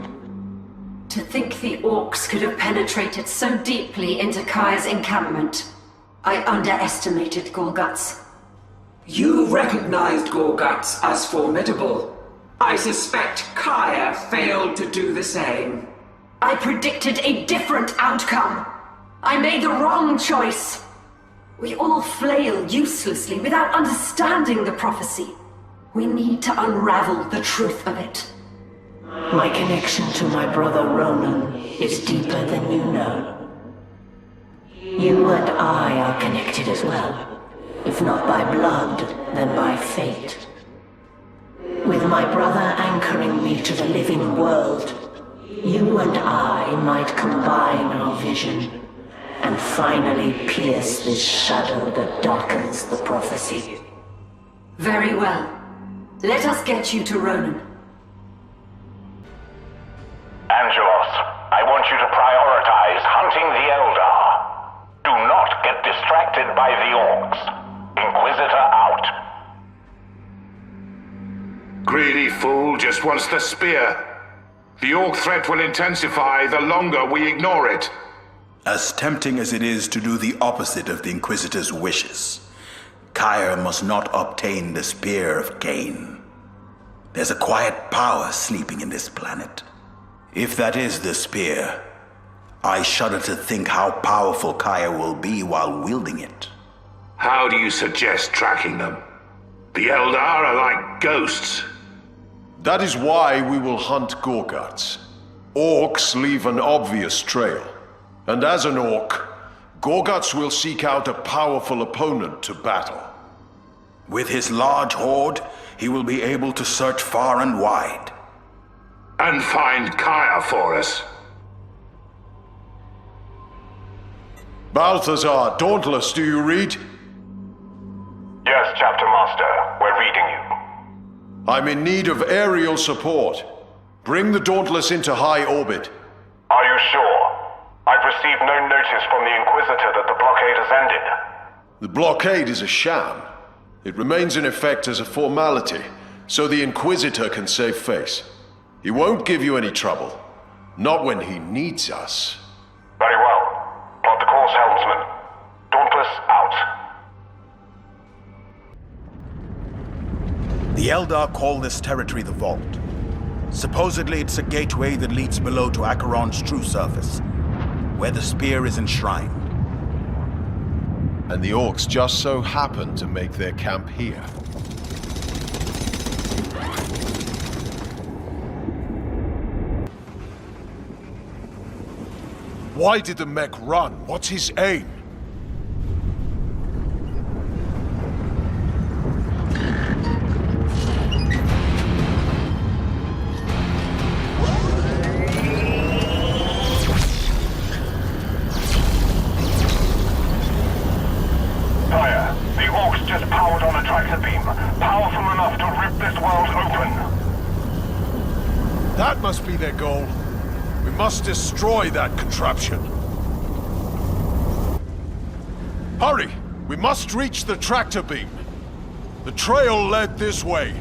To think the orcs could have penetrated so deeply into Kaya's encampment. I underestimated Gorguts. You recognized Gorguts as formidable. I suspect Kaya failed to do the same. I predicted a different outcome. I made the wrong choice. We all flail uselessly without understanding the prophecy. We need to unravel the truth of it. My connection to my brother Ronan is deeper than you know. You and I are connected as well. If not by blood, then by fate. With my brother anchoring me to the living world, you and I might combine our vision and finally pierce this shadow that darkens the prophecy. Very well. Let us get you to Ronan. Angelos, I want you to prioritize hunting the Eldar. Do not get distracted by the orcs. Inquisitor out. Greedy fool just wants the spear. The orc threat will intensify the longer we ignore it. As tempting as it is to do the opposite of the Inquisitor's wishes, Kaya must not obtain the Spear of Cain. There's a quiet power sleeping in this planet. If that is the spear, I shudder to think how powerful Kaya will be while wielding it. How do you suggest tracking them? The Eldar are like ghosts. That is why we will hunt Gorguts. Orcs leave an obvious trail. And as an orc, Gorguts will seek out a powerful opponent to battle. With his large horde, he will be able to search far and wide. And find Kaya for us. Balthazar, Dauntless, do you read? Yes, Chapter Master. We're reading you. I'm in need of aerial support. Bring the Dauntless into high orbit. Are you sure? I've received no notice from the Inquisitor that the blockade has ended. The blockade is a sham. It remains in effect as a formality, so the Inquisitor can save face. He won't give you any trouble. Not when he needs us. Very well. Plot the course, helmsman. Dauntless out. The Eldar call this territory the Vault. Supposedly it's a gateway that leads below to Acheron's true surface, where the spear is enshrined. And the orcs just so happen to make their camp here. Why did the mech run? What's his aim? That must be their goal. We must destroy that contraption. Hurry! We must reach the tractor beam. The trail led this way.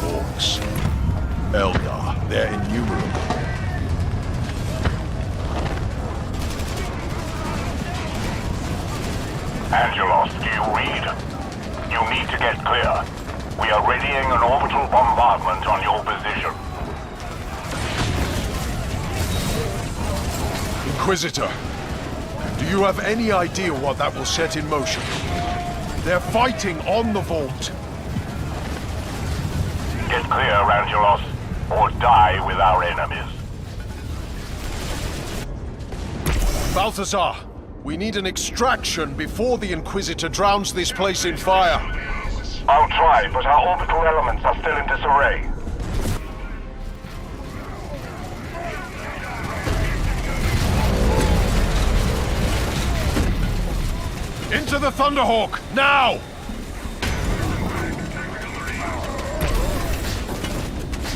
Orcs. Eldar. They're innumerable. Angelos, do you read? You need to get clear. We are readying an orbital bombardment on your position. Inquisitor, do you have any idea what that will set in motion? They're fighting on the vault. Get clear, Angelos, or die with our enemies. Balthazar, we need an extraction before the Inquisitor drowns this place in fire. I'll try, but our orbital elements are still in disarray. Into the Thunderhawk, now!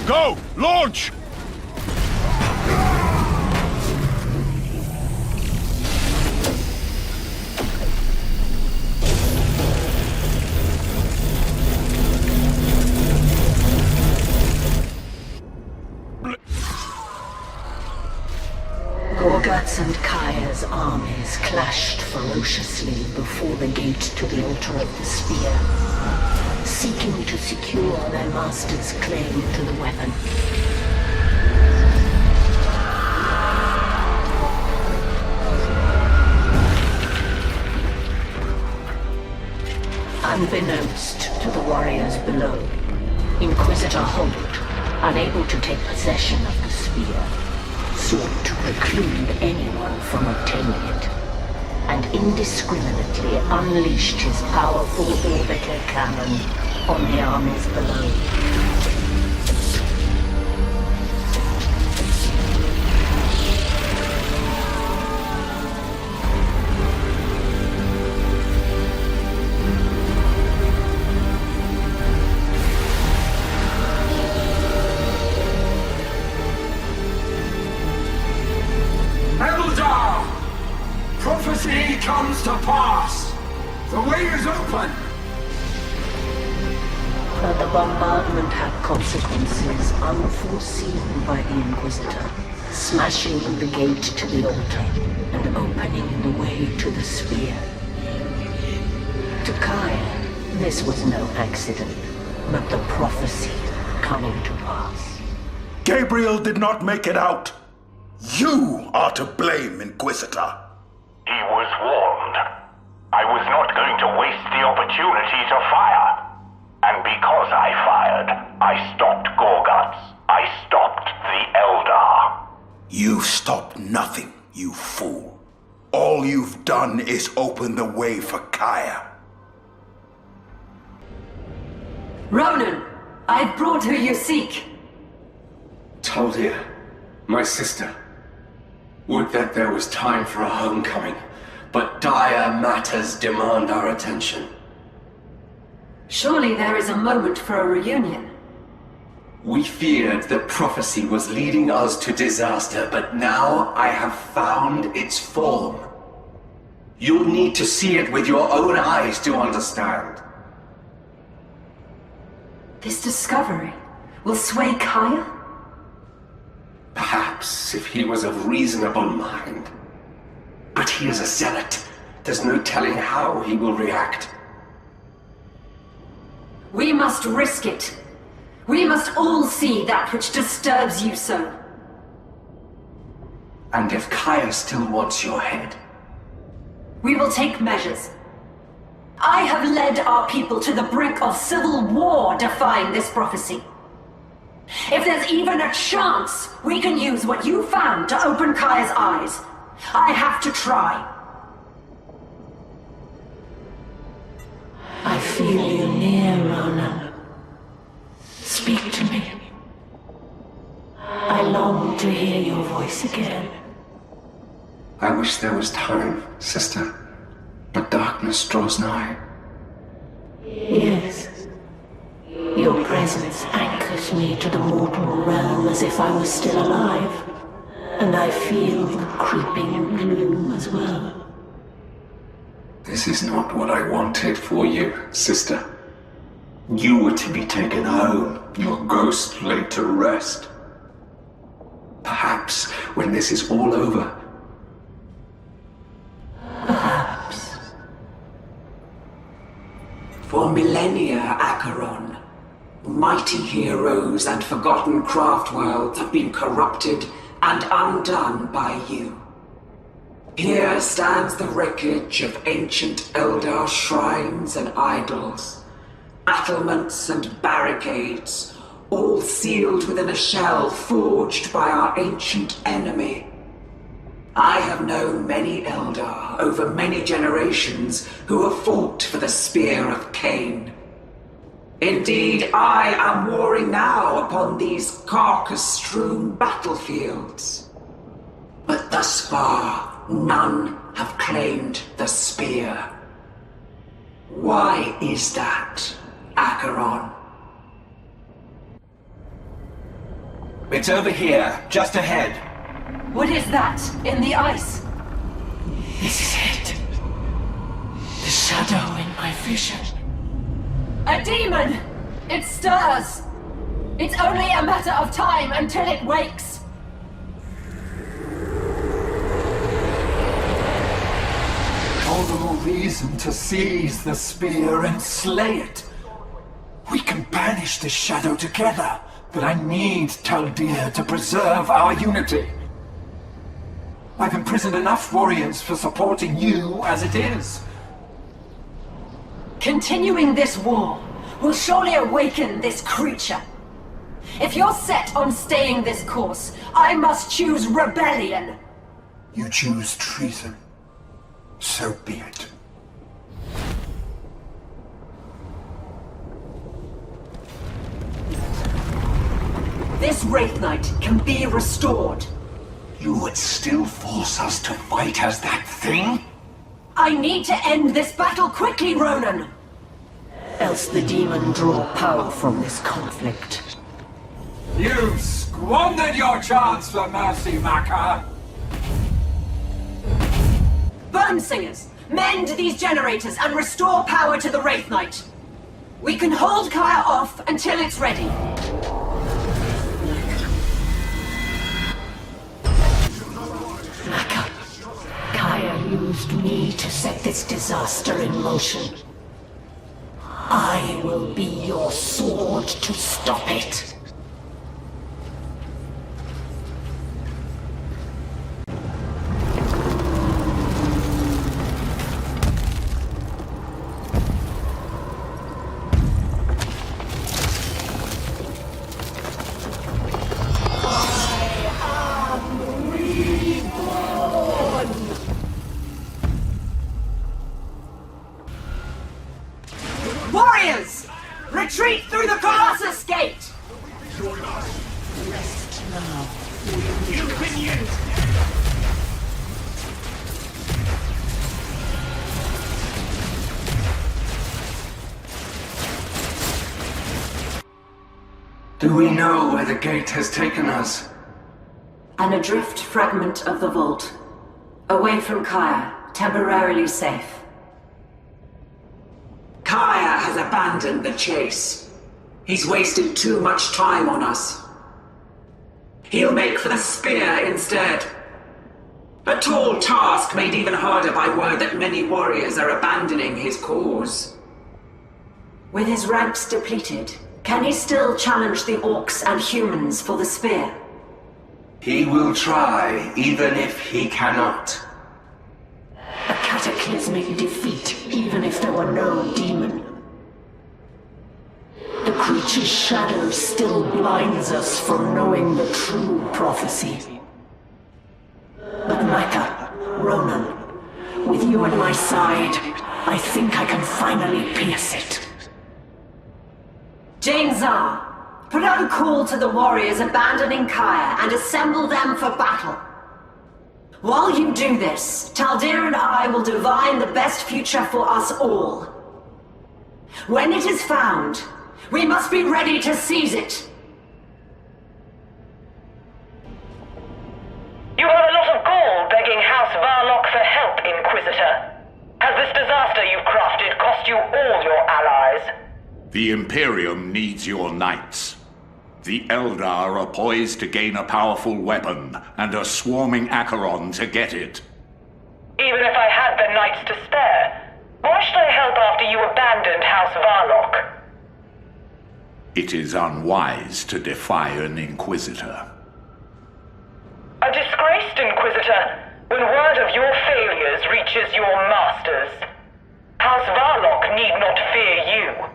Go! Launch! Gorgat's and Kaya's armies clashed ferociously before the gate to the altar of the sphere, seeking to secure their master's claim to the weapon. Unbeknownst to the warriors below, Inquisitor Holt, unable to take possession of the sphere, sought to preclude anyone from obtaining it, and indiscriminately unleashed his powerful orbital cannon on the armies below. Prophecy comes to pass! The way is open! But the bombardment had consequences unforeseen by the Inquisitor, smashing the gate to the altar and opening the way to the sphere. To Kaya, this was no accident, but the prophecy coming to pass. Gabriel did not make it out. You are to blame, Inquisitor. He was warned. I was not going to waste the opportunity to fire. And because I fired, I stopped Gorguts. I stopped the Eldar. You've stopped nothing, you fool. All you've done is open the way for Kaya. Ronan, I've brought who you seek. Taldir, my sister. Would that there was time for a homecoming, but dire matters demand our attention. Surely there is a moment for a reunion. We feared that prophecy was leading us to disaster, but now I have found its form. You'll need to see it with your own eyes to understand. This discovery will sway Kaya? Perhaps if he was of reasonable mind. But he is a zealot. There's no telling how he will react. We must risk it. We must all see that which disturbs you so. And if Kaya still wants your head? We will take measures. I have led our people to the brink of civil war defying this prophecy. If there's even a chance we can use what you found to open Kaya's eyes, I have to try. I feel you near, Ronan. Speak to me. I long to hear your voice again. I wish there was time, sister. But darkness draws nigh. Yes. Your presence anchors me to the mortal realm as if I was still alive. And I feel the creeping gloom as well. This is not what I wanted for you, sister. You were to be taken home, your ghost laid to rest. perhaps, when this is all over. Perhaps. For millennia, Acheron, mighty heroes and forgotten craft worlds have been corrupted and undone by you. Here stands the wreckage of ancient Eldar shrines and idols, battlements and barricades, all sealed within a shell forged by our ancient enemy. I have known many Eldar over many generations who have fought for the Spear of Cain. Indeed, I am warring now upon these carcass-strewn battlefields. But thus far, none have claimed the spear. Why is that, Acheron? It's over here, just ahead. What is that in the ice? This is it. The shadow in my vision. A demon! It stirs! It's only a matter of time until it wakes! All the more reason to seize the spear and slay it. We can banish this shadow together, but I need Taldir to preserve our unity. I've imprisoned enough warriors for supporting you as it is. Continuing this war will surely awaken this creature. If you're set on staying this course, I must choose rebellion. You choose treason. So be it. This Wraith Knight can be restored. You would still force us to fight as that thing? I need to end this battle quickly, Ronan! Else the demon draw power from this conflict. You've squandered your chance for mercy, Maka. Burnsingers, mend these generators and restore power to the Wraith Knight. We can hold Kaya off until it's ready. Maka, Kaya used me to set this disaster in motion. I will be your sword to stop it. Warriors! Retreat through the Colossus Gate! Rest now. You've been used! Do we know where the gate has taken us? An adrift fragment of the vault. Away from Kaya, temporarily safe. Kaya has abandoned the chase. He's wasted too much time on us. He'll make for the spear instead. A tall task made even harder by word that many warriors are abandoning his cause. With his ranks depleted, can he still challenge the orcs and humans for the spear? He will try, even if he cannot. A cataclysmic defeat, even if there were no demon. The creature's shadow still blinds us from knowing the true prophecy. But Micah, Ronan, with you at my side, I think I can finally pierce it. Jane Zar, put out a call to the warriors abandoning Kaya and assemble them for battle. While you do this, Taldir and I will divine the best future for us all. When it is found, we must be ready to seize it. You have a lot of gall begging House Varlock for help, Inquisitor. Has this disaster you've crafted cost you all your allies? The Imperium needs your knights. The Eldar are poised to gain a powerful weapon, and are swarming Acheron to get it. Even if I had the knights to spare, why should I help after you abandoned House Varlock? It is unwise to defy an Inquisitor. A disgraced Inquisitor, when word of your failures reaches your masters. House Varlock need not fear you.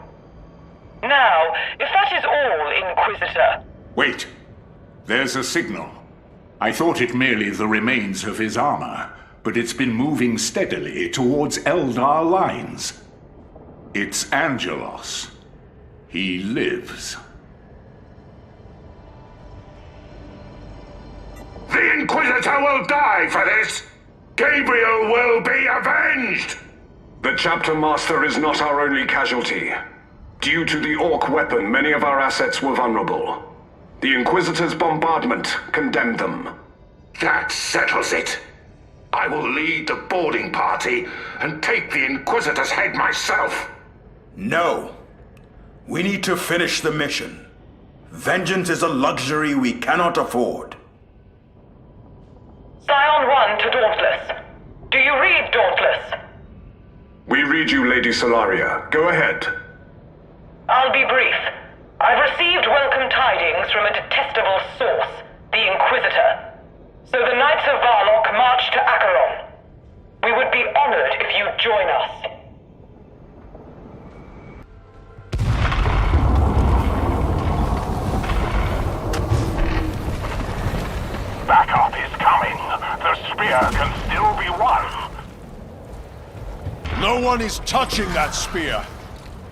Now, if that is all, Inquisitor... Wait! There's a signal. I thought it merely the remains of his armor, but it's been moving steadily towards Eldar lines. It's Angelos. He lives. The Inquisitor will die for this! Gabriel will be avenged! The Chapter Master is not our only casualty. Due to the Orc weapon, many of our assets were vulnerable. The Inquisitor's bombardment condemned them. That settles it. I will lead the boarding party and take the Inquisitor's head myself. No. We need to finish the mission. Vengeance is a luxury we cannot afford. Scion 1 to Dauntless. Do you read Dauntless? We read you, Lady Solaria. Go ahead. I'll be brief. I've received welcome tidings from a detestable source, the Inquisitor. So the Knights of Varlock march to Acheron. We would be honored if you'd join us. Backup is coming. The spear can still be won. No one is touching that spear.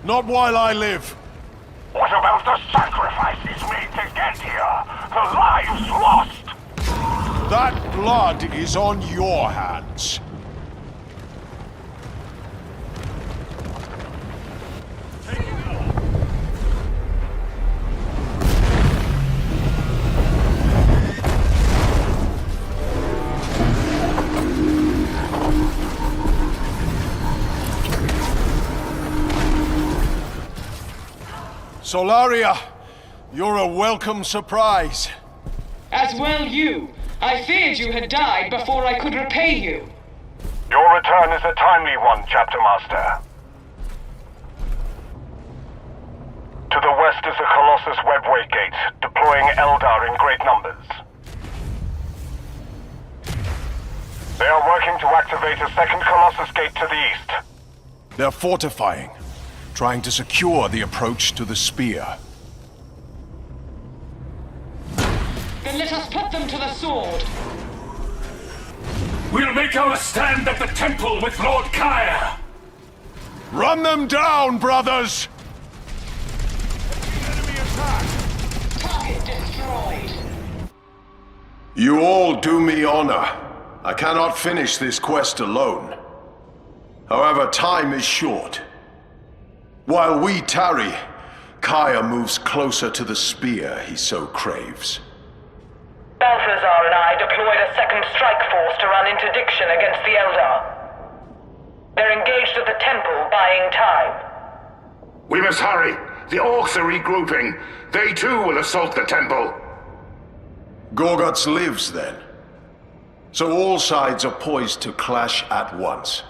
Not while I live. What about the sacrifices made to get here? The lives lost? That blood is on your hands. Solaria, you're a welcome surprise. As well you. I feared you had died before I could repay you. Your return is a timely one, Chapter Master. To the west is the Colossus Webway Gate, deploying Eldar in great numbers. They are working to activate a second Colossus Gate to the east. They're fortifying, trying to secure the approach to the spear. Then let us put them to the sword. We'll make our stand at the temple with Lord Kaya. Run them down, brothers! Target destroyed. You all do me honor. I cannot finish this quest alone. However, time is short. While we tarry, Kaya moves closer to the spear he so craves. Balthazar and I deployed a second strike force to run interdiction against the Eldar. They're engaged at the temple, buying time. We must hurry. The Orcs are regrouping. They too will assault the temple. Gorguts lives then. So all sides are poised to clash at once.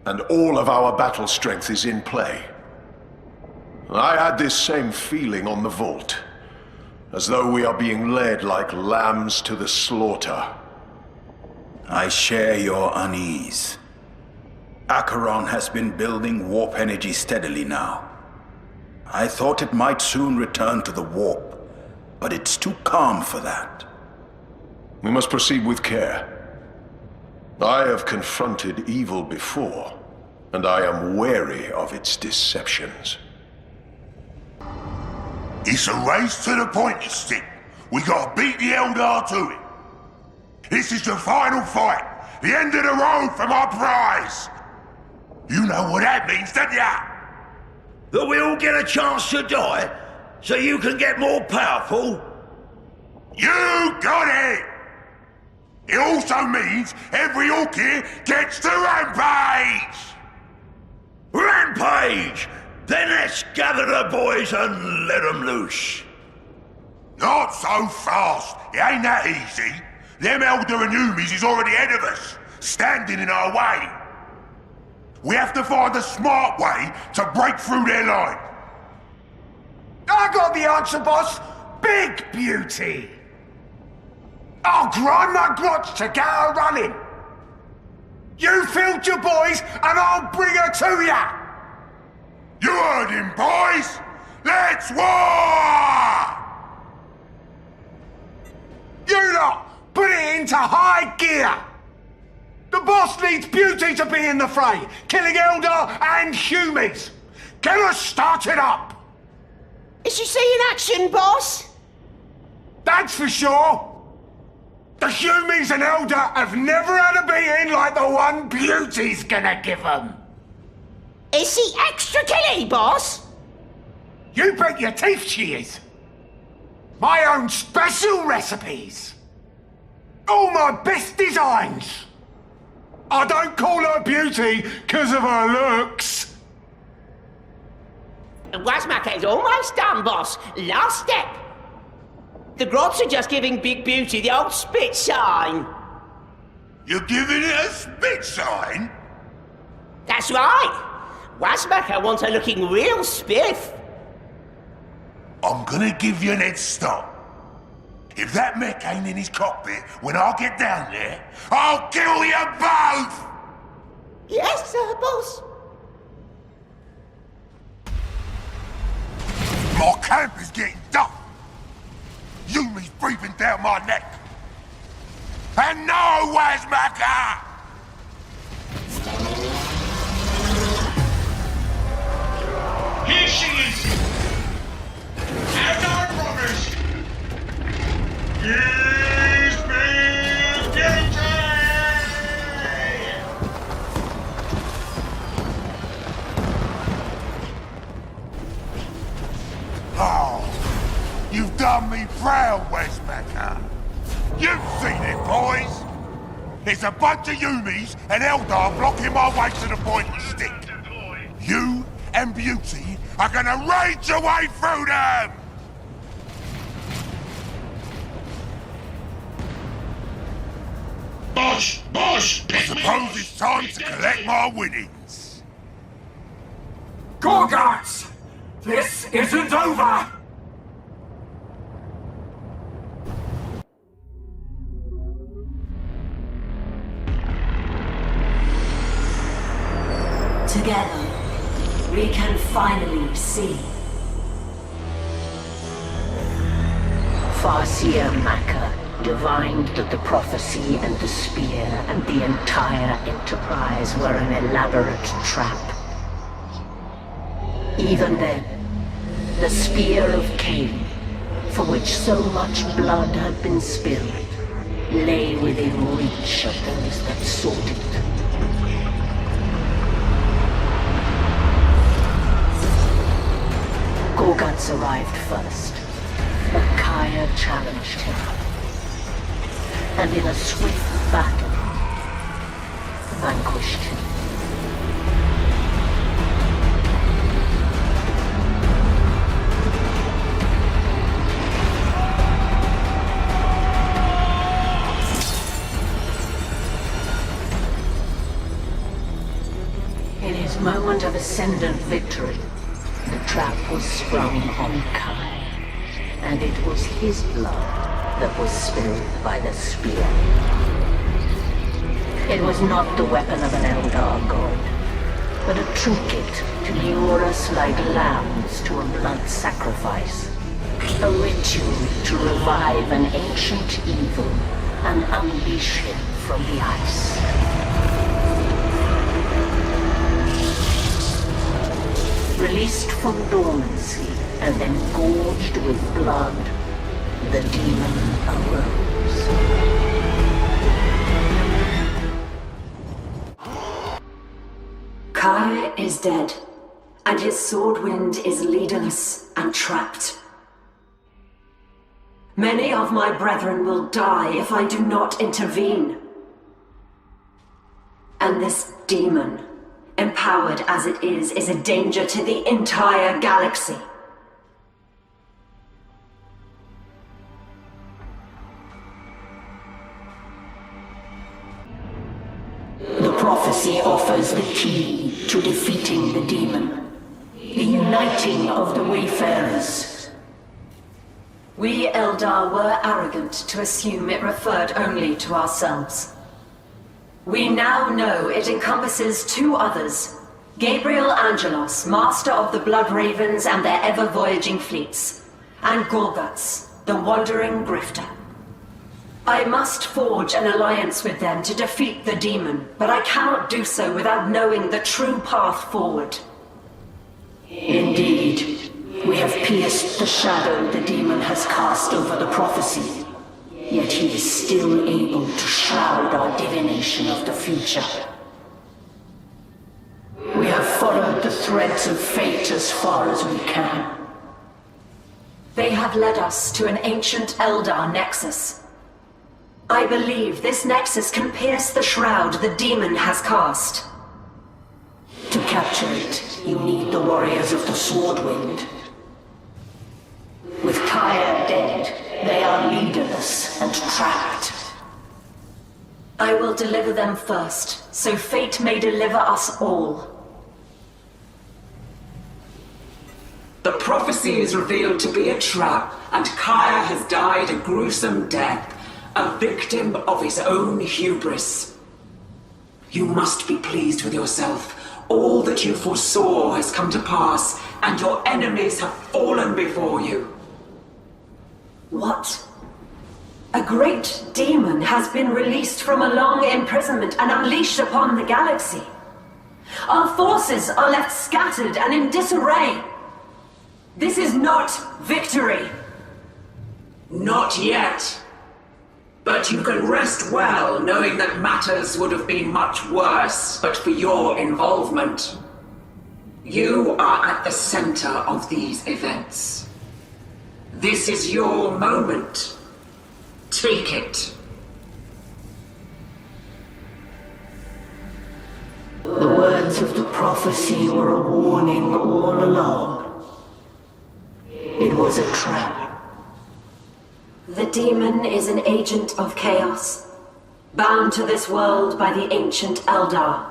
And all of our battle strength is in play. I had this same feeling on the Vault. As though we are being led like lambs to the slaughter. I share your unease. Acheron has been building warp energy steadily now. I thought it might soon return to the warp, but it's too calm for that. We must proceed with care. I have confronted evil before, and I am wary of its deceptions. It's a race to the pointy stick. We gotta beat the Eldar to it. This is the final fight. The end of the road for my prize. You know what that means, don't ya? That we all get a chance to die, so you can get more powerful? You got it! It also means every orc here gets to rampage! Rampage! Then let's gather the boys and let them loose. Not so fast. It ain't that easy. Them Elder and Umis is already ahead of us, standing in our way. We have to find a smart way to break through their line. I got the answer, boss. Big beauty. I'll grind my grotch to get her running. You field your boys, and I'll bring her to ya. You heard him, boys. Let's war! You lot, put it into high gear. The boss needs beauty to be in the fray, killing Elder and Humies. Get us started up. Is she seeing action, boss? That's for sure. The Humies and Elder have never had a beating like the one Beauty's gonna give them. Is she extra killy, boss? You bet your teeth she is. My own special recipes. All my best designs. I don't call her Beauty because of her looks. Wasmaker's almost done, boss. Last step. The Grots are just giving Big Beauty the old spit sign. You're giving it a spit sign? That's right. Wasmaker wants her looking real spiff. I'm gonna give you an head start. If that mech ain't in his cockpit when I get down there, I'll kill you both! Yes, sir, boss. My camp is getting dark. Yumi's breathing down my neck. And no, Wasmaker! Here she is! As I promised! Here's Big Beauty! Oh, you've done me proud, Wasmaker. You've seen it, boys. There's a bunch of Yumis and Eldar blocking my way to the pointy stick. You and Beauty are gonna rage your way through them! Boss! Boss! I suppose it's time to collect my winnings. Gorgots! This isn't over! Together, we can finally see. Farseer Maka divined that the prophecy and the spear and the entire enterprise were an elaborate trap. Even then, the spear of Cain, for which so much blood had been spilled, lay within reach of those that sought it. Gorguts arrived first, but Kaya challenged him. And in a swift battle, vanquished him. In his moment of ascendant victory, the trap was sprung on Kai, and it was his blood that was spilled by the spear. It was not the weapon of an Eldar god, but a trinket to lure us like lambs to a blood sacrifice. A ritual to revive an ancient evil and unleash him from the ice. Released from dormancy and then gorged with blood, the demon arose. Kai is dead, and his sword wind is leaderless and trapped. Many of my brethren will die if I do not intervene. And this demon, empowered as it is a danger to the entire galaxy. prophecy offers the key to defeating the demon. The uniting of the Wayfarers. We Eldar were arrogant to assume it referred only to ourselves. We now know it encompasses two others. Gabriel Angelos, master of the Blood Ravens and their ever-voyaging fleets. And Gorguts, the wandering grifter. I must forge an alliance with them to defeat the demon, but I cannot do so without knowing the true path forward. Indeed, we have pierced the shadow the demon has cast over the prophecy, yet he is still able to shroud our divination of the future. We have followed the threads of fate as far as we can. They have led us to an ancient Eldar nexus. I believe this nexus can pierce the shroud the demon has cast. To capture it, you need the warriors of the Swordwind. With Kaya dead, they are leaderless and trapped. I will deliver them first, so fate may deliver us all. The prophecy is revealed to be a trap, and Kaya has died a gruesome death, a victim of his own hubris. You must be pleased with yourself. All that you foresaw has come to pass, and your enemies have fallen before you. What? A great demon has been released from a long imprisonment and unleashed upon the galaxy. Our forces are left scattered and in disarray. This is not victory. Not yet. But you can rest well knowing that matters would have been much worse but for your involvement. You are at the center of these events. This is your moment. Take it. The words of the prophecy were a warning all along. It was a trap. The demon is an agent of chaos, bound to this world by the ancient Eldar.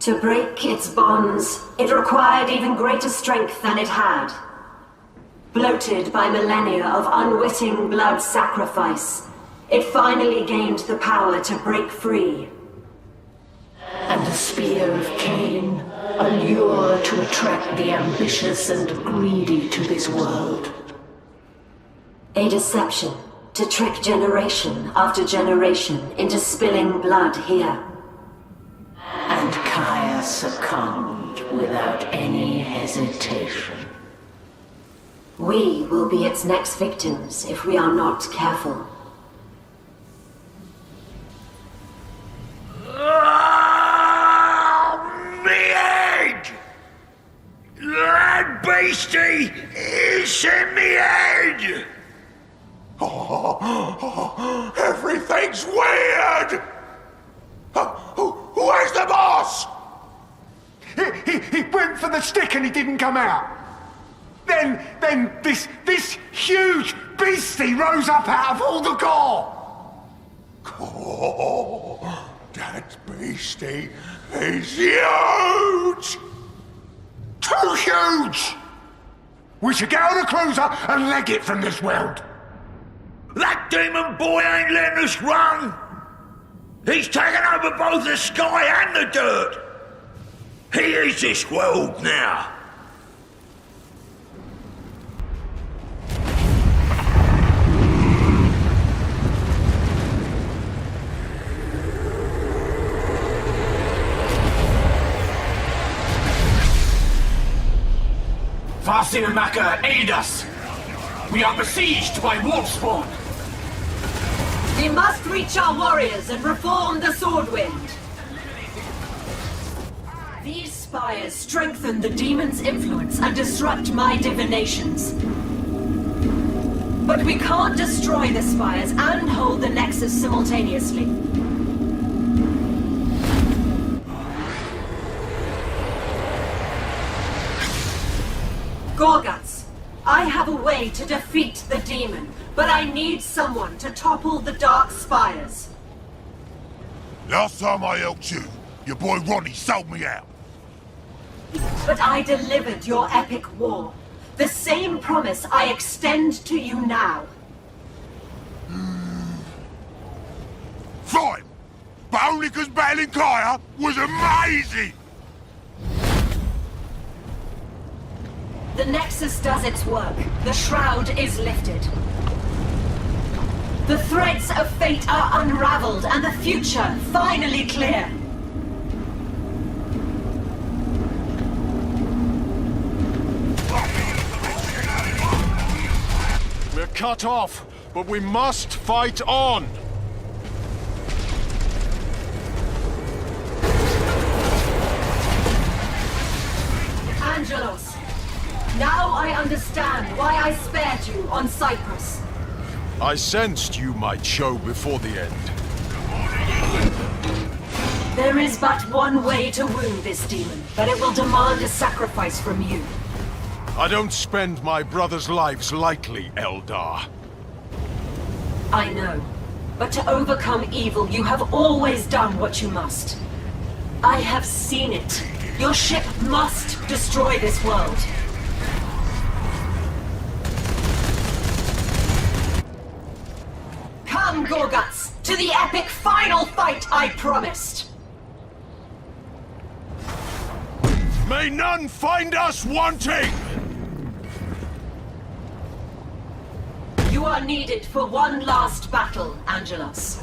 To break its bonds, it required even greater strength than it had. Bloated by millennia of unwitting blood sacrifice, it finally gained the power to break free. And the spear of Cain, a lure to attract the ambitious and greedy to this world. A deception to trick generation after generation into spilling blood here. And Kaya succumbed without any hesitation. We will be its next victims if we are not careful. Me head! That beastie is in me head! Oh, everything's weird! Where's the boss? He went for the stick and he didn't come out. Then this huge beastie rose up out of all the gore. Oh, that beastie is huge! Too huge! We should get on a cruiser and leg it from this world. That demon boy ain't letting us run! He's taken over both the sky and the dirt! He is this world now! Farsi and Maka, aid us! We are besieged by wolfspawn! We must reach our warriors and reform the Swordwind. These spires strengthen the demon's influence and disrupt my divinations. But we can't destroy the spires and hold the Nexus simultaneously. Gorguts, I have a way to defeat the demon, but I need someone to topple the dark spires. Last time I helped you, your boy Ronnie sold me out. But I delivered your epic war. The same promise I extend to you now. Fine, but only because battling Kaya was amazing! The Nexus does its work. The Shroud is lifted. The threads of fate are unraveled and the future finally clear. We're cut off, but we must fight on! Angelos, now I understand why I spared you on Cyprus. I sensed you might show before the end. There is but one way to wound this demon, but it will demand a sacrifice from you. I don't spend my brothers' lives lightly, Eldar. I know. But to overcome evil, you have always done what you must. I have seen it. Your ship must destroy this world. Come, Gorguts, to the epic final fight I promised! May none find us wanting! You are needed for one last battle, Angelos.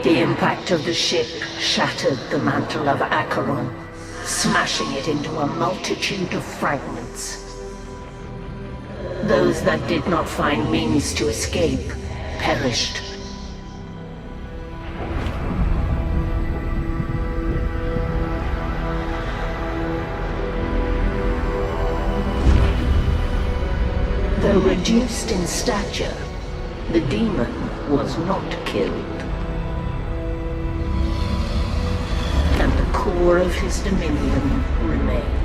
The impact of the ship shattered the mantle of Acheron, smashing it into a multitude of fragments. Those that did not find means to escape perished. Though reduced in stature, the demon was not killed. And the core of his dominion remained.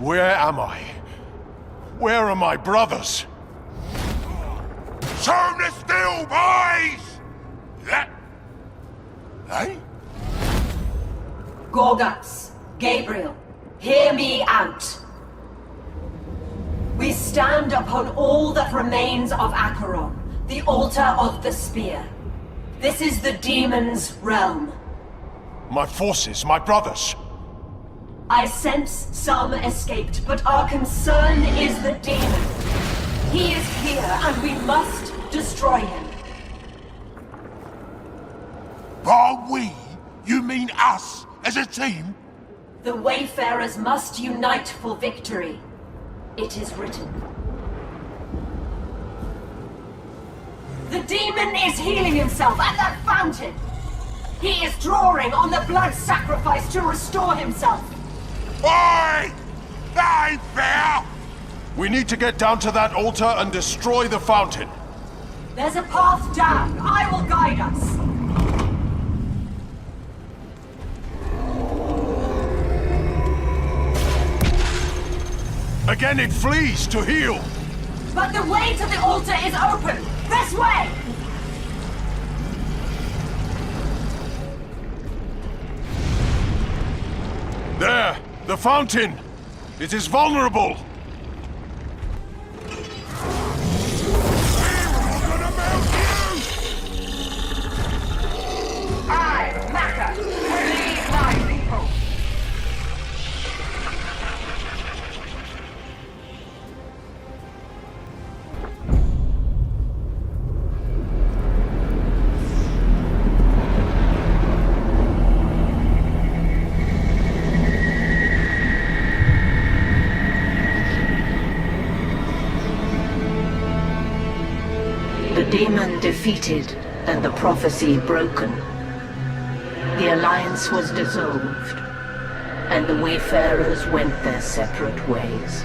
Where am I? Where are my brothers? Turn the still, boys! That... Hey? Gorguts, Gabriel, hear me out. We stand upon all that remains of Acheron, the altar of the spear. This is the demon's realm. My forces, my brothers. I sense some escaped, but our concern is the demon. He is here, and we must destroy him. By we, you mean us, as a team? The Wayfarers must unite for victory. It is written. The demon is healing himself at that fountain. He is drawing on the blood sacrifice to restore himself. Oi! That ain't fair! We need to get down to that altar and destroy the fountain. There's a path down. I will guide us. Again it flees to heal. But the way to the altar is open. This way! There! The fountain! It is vulnerable! The demon defeated and the prophecy broken. The alliance was dissolved, and the wayfarers went their separate ways.